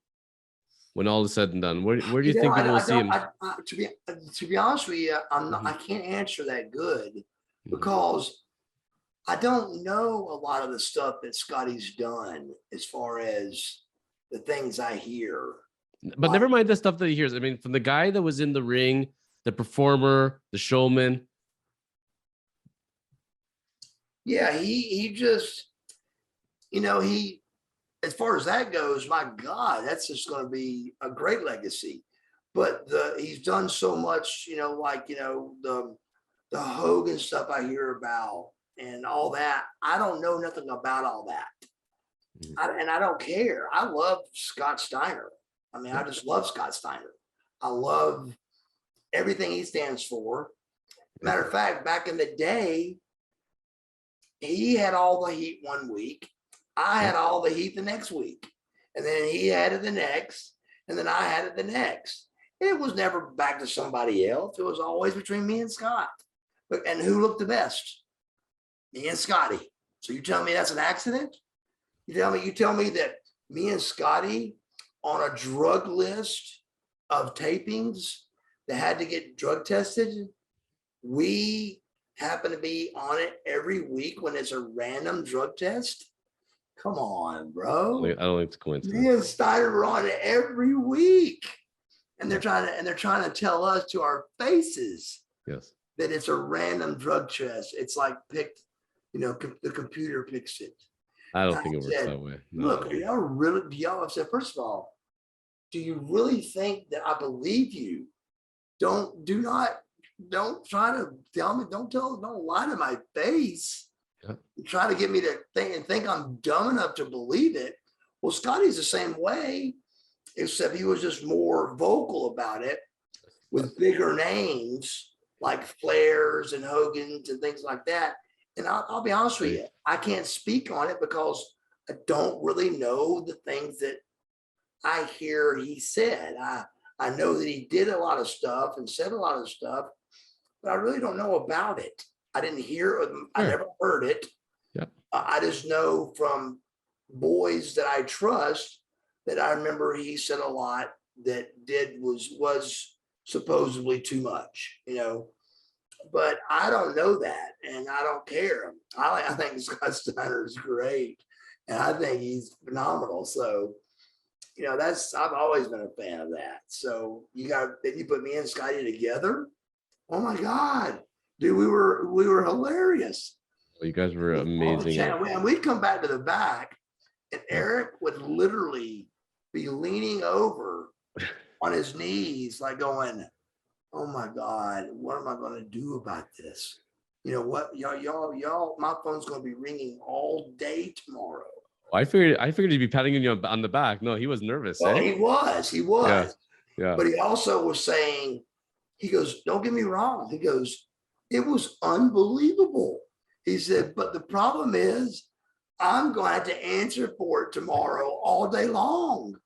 Speaker 2: when all is said and done? Where do you think people will see him?
Speaker 3: To be honest with you, I can't answer that good because I don't know a lot of the stuff that Scotty's done as far as the things I hear.
Speaker 2: But never mind the stuff that he hears. I mean, from the guy that was in the ring, the performer, the showman.
Speaker 3: Yeah, he just, he, as far as that goes, my God, that's just going to be a great legacy. But he's done so much, the Hogan stuff I hear about and all that. I don't know nothing about all that. And I don't care. I love Scott Steiner. I mean, I just love Scott Steiner. I love everything he stands for. Matter of fact, back in the day, he had all the heat one week. I had all the heat the next week. And then he had it the next. And then I had it the next. It was never back to somebody else. It was always between me and Scott. And who looked the best? Me and Scotty. So you tell me that's an accident? You tell me that me and Scotty on a drug list of tapings that had to get drug tested, we happen to be on it every week when it's a random drug test? Come on, bro.
Speaker 2: I don't think it's a coincidence.
Speaker 3: Me and Steiner were on it every week. And they're trying to tell us to our faces that it's a random drug test. It's like picked, the computer picks it.
Speaker 2: I don't think it works that way. No.
Speaker 3: Look, I've said, first of all, do you really think that I believe you? Don't try to tell me, don't lie to my face. Yeah. Try to get me to think I'm dumb enough to believe it. Well, Scotty's the same way, except he was just more vocal about it with bigger names like Flairs and Hogan's and things like that. And I'll be honest with you, I can't speak on it because I don't really know the things that I hear he said. I know that he did a lot of stuff and said a lot of stuff, but I really don't know about it. I didn't hear it. I never heard it.
Speaker 2: Yeah.
Speaker 3: I just know from boys that I trust that I remember he said a lot that was supposedly too much, but I don't know that, and I don't care. I think Scott Steiner is great, and I think he's phenomenal. So, I've always been a fan of that. So then you put me and Scotty together. Oh my God, dude, we were hilarious.
Speaker 2: Well, you guys were amazing.
Speaker 3: And we'd come back to the back, and Eric would literally be leaning over on his knees, like going, oh my God, what am I going to do about this? You know what, y'all, my phone's going to be ringing all day tomorrow.
Speaker 2: I figured he'd be patting you on the back. No, he was nervous.
Speaker 3: Well, he was.
Speaker 2: Yeah.
Speaker 3: But he also was saying, he goes, don't get me wrong. He goes, it was unbelievable. He said, but the problem is I'm going to have to answer for it tomorrow all day long.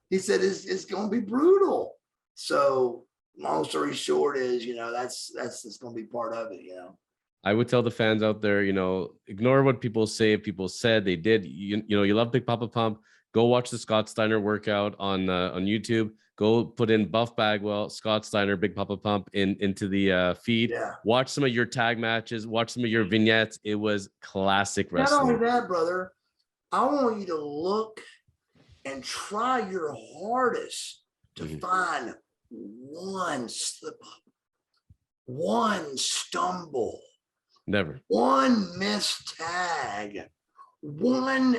Speaker 3: He said, it's going to be brutal. So long story short is, that's just going to be part of it,
Speaker 2: I would tell the fans out there, ignore what people say. People said they did. You love Big Poppa Pump. Go watch the Scott Steiner workout on YouTube. Go put in Buff Bagwell, Scott Steiner, Big Poppa Pump into the feed.
Speaker 3: Yeah.
Speaker 2: Watch some of your tag matches. Watch some of your vignettes. It was classic wrestling.
Speaker 3: Not only that, brother, I want you to look and try your hardest to find one slip up, one stumble.
Speaker 2: Never.
Speaker 3: One missed tag, one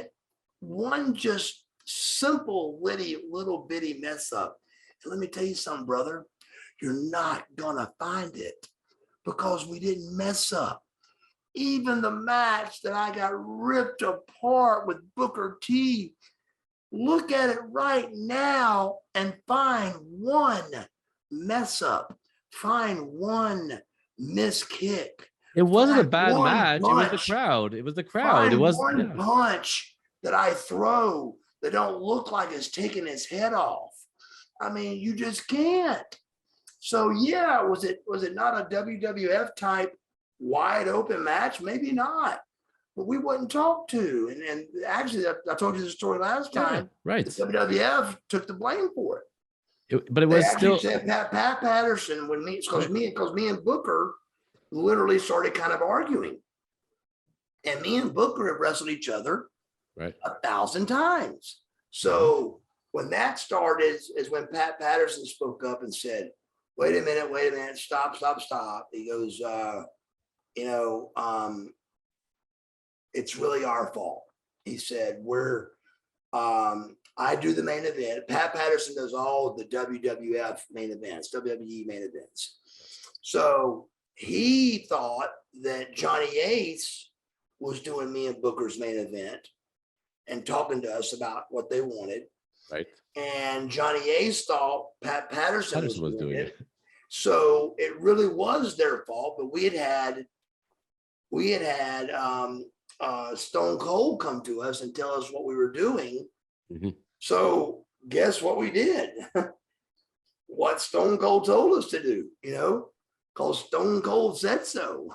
Speaker 3: just simple little bitty mess up. And let me tell you something, brother, you're not gonna find it because we didn't mess up. Even the match that I got ripped apart with Booker T, look at it right now and find one mess up, find one miss kick.
Speaker 2: It wasn't a
Speaker 3: Find
Speaker 2: bad
Speaker 3: one
Speaker 2: match. It was the
Speaker 3: punch.
Speaker 2: crowd. It was the crowd.
Speaker 3: Find
Speaker 2: It was
Speaker 3: one punch that I throw that don't look like it's taking his head off. I mean, you just can't. So yeah, was it not a WWF type wide open match? Maybe not. But we wasn't talked to. And actually, I told you the story last time.
Speaker 2: right.
Speaker 3: The WWF took the blame for it.
Speaker 2: But it
Speaker 3: They
Speaker 2: was
Speaker 3: actually
Speaker 2: still
Speaker 3: said Pat Patterson when because me and Booker literally started kind of arguing, and me and Booker have wrestled each other
Speaker 2: right.
Speaker 3: 1,000 times. So when that started is when Pat Patterson spoke up and said, wait a minute, stop. He goes, it's really our fault. He said, I do the main event. Pat Patterson does all the WWF main events, WWE main events. So he thought that Johnny Ace was doing me and Booker's main event and talking to us about what they wanted.
Speaker 2: Right.
Speaker 3: And Johnny Ace thought Pat Patterson was doing it. So it really was their fault, but we had Stone Cold come to us and tell us what we were doing. Mm-hmm. So guess what we did? What Stone Cold told us to do, because Stone Cold said so.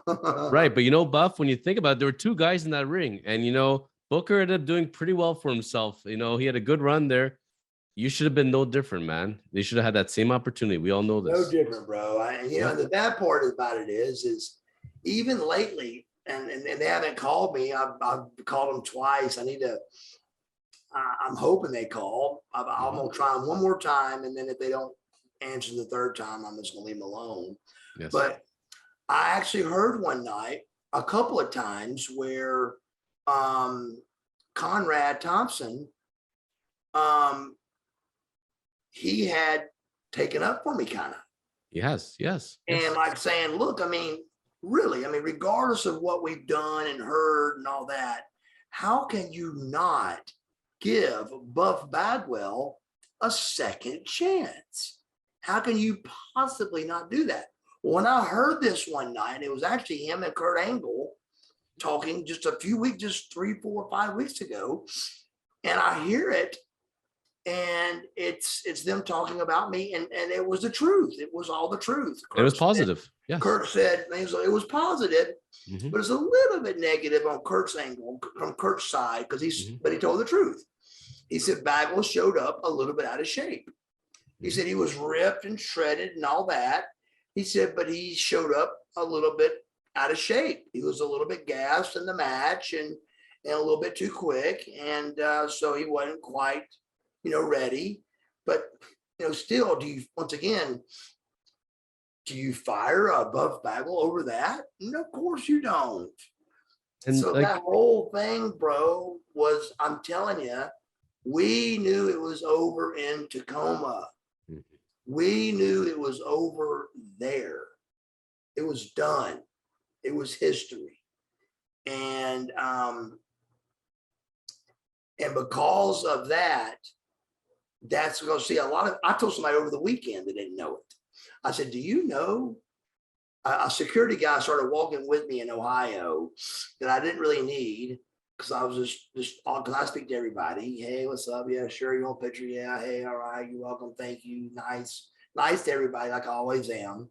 Speaker 2: Right. But Buff, when you think about it, there were two guys in that ring, and Booker ended up doing pretty well for himself. He had a good run there. You should have been no different, man. They should have had that same opportunity. We all know this.
Speaker 3: No different, bro. The bad part about it is even lately, and they haven't called me. I've called them twice. I'm hoping they call. I'm gonna try them one more time, and then if they don't answer the third time, I'm just gonna leave them alone. Yes. But I actually heard one night a couple of times where Conrad Thompson, he had taken up for me, kind of.
Speaker 2: Yes.
Speaker 3: And like saying, look, really, regardless of what we've done and heard and all that, how can you not give Buff Bagwell a second chance? How can you possibly not do that? When I heard this one night, it was actually him and Kurt Angle talking just 3, 4, 5 weeks ago. And I hear it, and it's them talking about me, and it was the truth. It was all the truth.
Speaker 2: It was positive.
Speaker 3: Yes. Kurt said it was positive, but it's a little bit negative on Kurt's angle, from Kurt's side, because but he told the truth. He said Bagwell showed up a little bit out of shape. He said he was ripped and shredded and all that. He said, but he showed up a little bit out of shape. He was a little bit gassed in the match and a little bit too quick. And so he wasn't quite, ready. But, still, do you fire a Buff Bagwell over that? No, of course you don't. And so that whole thing, bro, was, I'm telling you, we knew it was over in Tacoma. We knew it was over there. It was done. It was history. And because of that, that's going to see I told somebody over the weekend that didn't know it. I said, do you know, a security guy started walking with me in Ohio that I didn't really need, because I was just because I speak to everybody. Hey, what's up? Yeah, sure. You want a picture? Yeah. Hey, all right. You're welcome. Thank you. Nice to everybody, like I always am.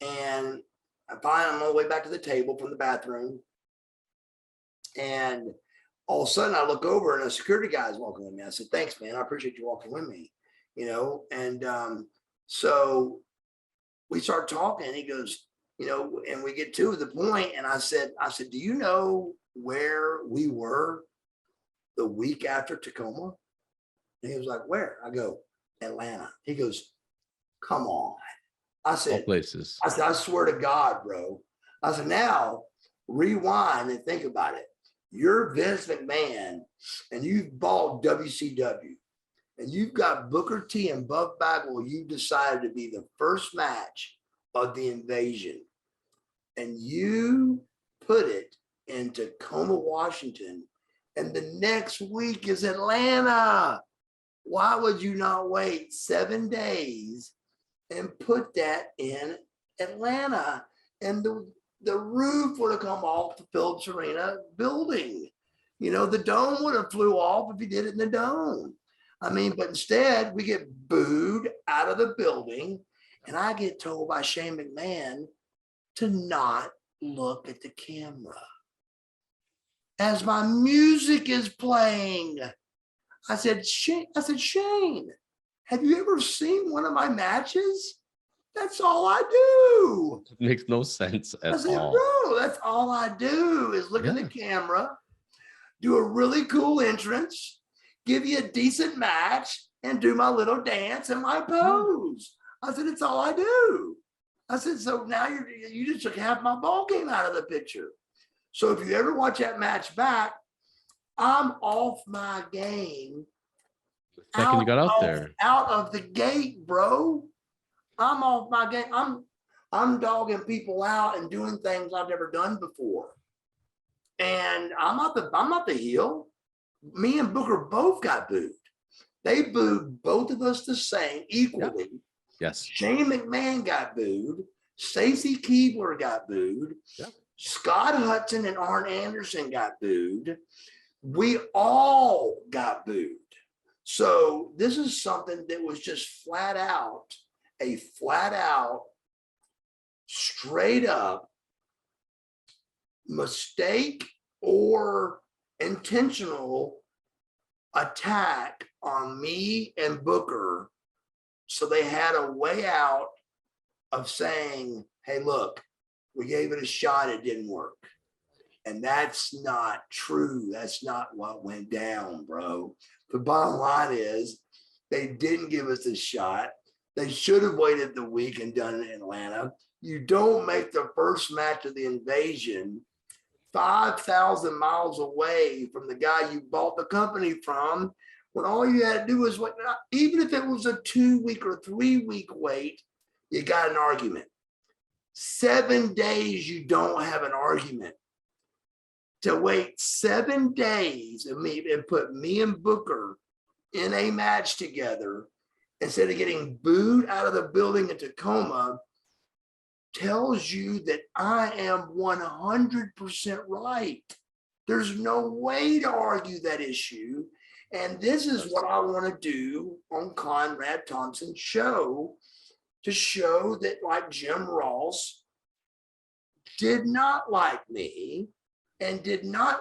Speaker 3: And I'm on my way back to the table from the bathroom. And all of a sudden I look over and a security guy is walking with me. I said, thanks, man. I appreciate you walking with me, And so we start talking, and he goes, and we get to the point, and I said, do you know where we were the week after Tacoma? And he was like, where? I go, Atlanta. He goes, come on. I said, all places. I said, I swear to God, bro. I said, now rewind and think about it. You're Vince McMahon, and you've bought WCW, and you've got Booker T and Buff Bagwell. You decided to be the first match of the invasion, and you put it in Tacoma, Washington, and the next week is Atlanta. Why would you not wait 7 days and put that in Atlanta? And the roof would have come off the Phillips Arena building. You know, the dome would have flew off if he did it in the dome. I mean, but instead we get booed out of the building, and I get told by Shane McMahon to not look at the camera as my music is playing. I said, Shane, have you ever seen one of my matches? That's all I do.
Speaker 2: It makes no sense at
Speaker 3: I said,
Speaker 2: all.
Speaker 3: bro, that's all I do is look at the camera, do a really cool entrance, give you a decent match, and do my little dance and my pose. I said, it's all I do. I said, so now you just took half my ball game out of the picture. So if you ever watch that match back, I'm off my game.
Speaker 2: The second you got out there.
Speaker 3: Out of the gate, bro. I'm off my game. I'm dogging people out and doing things I've never done before. And I'm not the heel. Me and Booker both got booed. They booed both of us the same equally.
Speaker 2: Yep. Yes.
Speaker 3: Shane McMahon got booed. Stacy Keibler got booed.
Speaker 2: Yep.
Speaker 3: Scott Hudson and Arn Anderson got booed. We all got booed. So this is something that was just flat out, straight up mistake or intentional attack on me and Booker. So they had a way out of saying, hey, look, we gave it a shot, it didn't work. And that's not true. That's not what went down, bro. The bottom line is they didn't give us a shot. They should have waited the week and done it in Atlanta. You don't make the first match of the invasion 5,000 miles away from the guy you bought the company from, when all you had to do was wait. Even if it was a 2-week or 3-week wait, you got an argument. 7 days, you don't have an argument. To wait 7 days and put me and Booker in a match together instead of getting booed out of the building in Tacoma tells you that I am 100% right. There's no way to argue that issue. And this is what I want to do on Conrad Thompson's show, to show that, like, Jim Ross did not like me and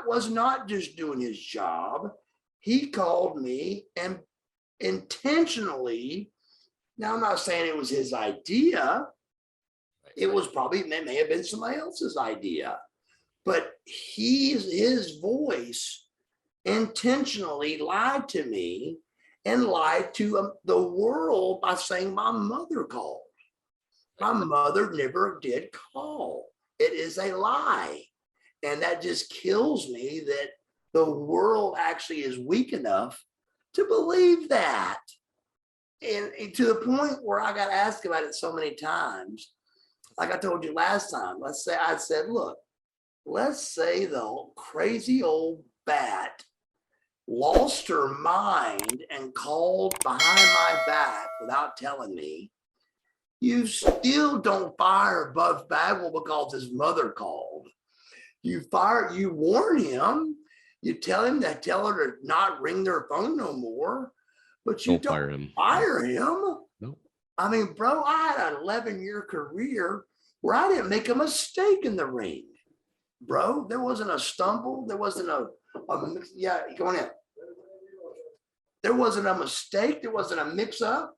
Speaker 3: was not just doing his job. He called me and intentionally, now I'm not saying it was his idea. It was probably, it may have been somebody else's idea, but his voice intentionally lied to me and lied to the world by saying my mother called. My mother never did call. It is a lie. And that just kills me that the world actually is weak enough to believe that. And to the point where I got asked about it so many times. Like I told you last time, I said, look, let's say the crazy old bat lost her mind and called behind my back without telling me. You still don't fire Buff Bagwell because his mother called. You warn him, you tell her to not ring their phone no more, but you don't fire him.
Speaker 2: No.
Speaker 3: I mean, bro, I had an 11-year career where I didn't make a mistake in the ring, bro. There wasn't a stumble. There wasn't yeah, go on in. There wasn't a mistake. There wasn't a mix up.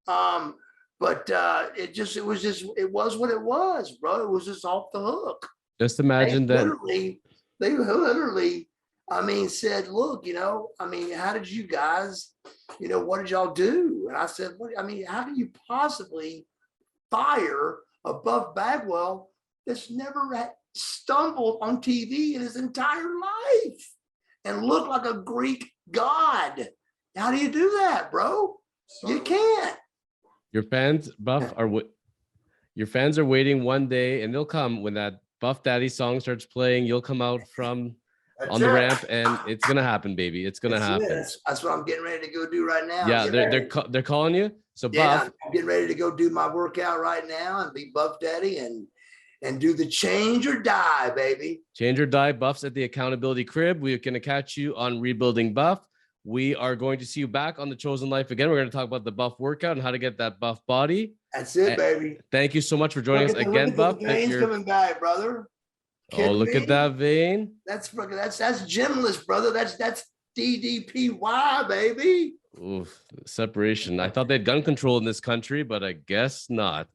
Speaker 3: But it was what it was, bro. It was just off the hook.
Speaker 2: Just imagine
Speaker 3: they literally, I mean, said, look, how did you guys, what did y'all do? And I said, how can you possibly fire a Buff Bagwell that's never stumbled on TV in his entire life and looked like a Greek god? How do you do that, bro? You can't.
Speaker 2: Your fans, Buff, your fans are waiting one day, and they'll come when that Buff Daddy song starts playing. You'll come out from on the ramp, and it's gonna happen, baby. It's gonna happen.
Speaker 3: That's what I'm getting ready to go do right now.
Speaker 2: Yeah, they're calling you. So
Speaker 3: yeah,
Speaker 2: Buff,
Speaker 3: I'm getting ready to go do my workout right now and be Buff Daddy, and and do the change or die, baby.
Speaker 2: Change or die buffs at the accountability crib. We're going to catch you on Rebuilding Buff. We are going to see you back on The Chosen Life again. We're going to talk about the buff workout and how to get that buff body.
Speaker 3: That's it, baby.
Speaker 2: Thank you so much for joining us again, Buff.
Speaker 3: The veins coming back, brother.
Speaker 2: Oh, look at that vein.
Speaker 3: That's gymless, brother. That's DDPY, baby.
Speaker 2: Oof, separation. I thought they had gun control in this country, but I guess not.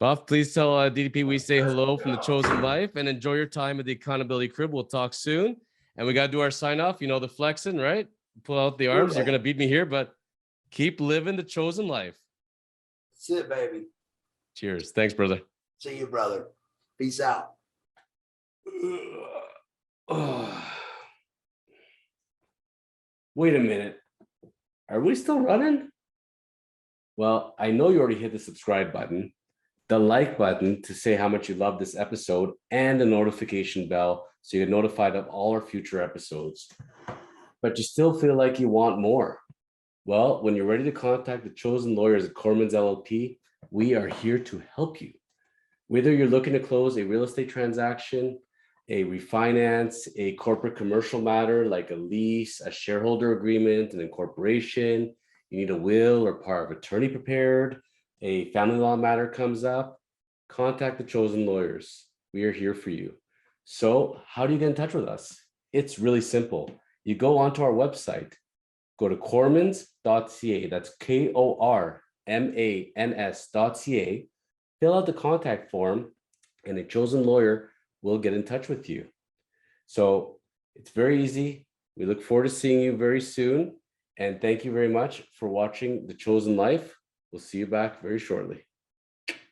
Speaker 2: Buff, please tell DDP we say hello from The Chosen Life and enjoy your time at the accountability crib. We'll talk soon. And we got to do our sign off. You know, the flexing, right? Pull out the arms. You're going to beat me here, but keep living the chosen life.
Speaker 3: That's it, baby.
Speaker 2: Cheers. Thanks, brother.
Speaker 3: See you, brother. Peace out.
Speaker 2: Wait a minute. Are we still running? Well, I know you already hit the subscribe button, the like button to say how much you love this episode, and the notification bell so you get notified of all our future episodes. But you still feel like you want more. Well, when you're ready to contact the chosen lawyers at Kormans LLP, we are here to help you. Whether you're looking to close a real estate transaction, a refinance, a corporate commercial matter like a lease, a shareholder agreement, an incorporation, you need a will or power of attorney prepared, a family law matter comes up, contact the chosen lawyers. We are here for you. So how do you get in touch with us? It's really simple. You go onto our website, go to kormans.ca, that's KORMANS.ca, fill out the contact form, and a chosen lawyer will get in touch with you. So it's very easy. We look forward to seeing you very soon. And thank you very much for watching The Chosen Life. We'll see you back very shortly.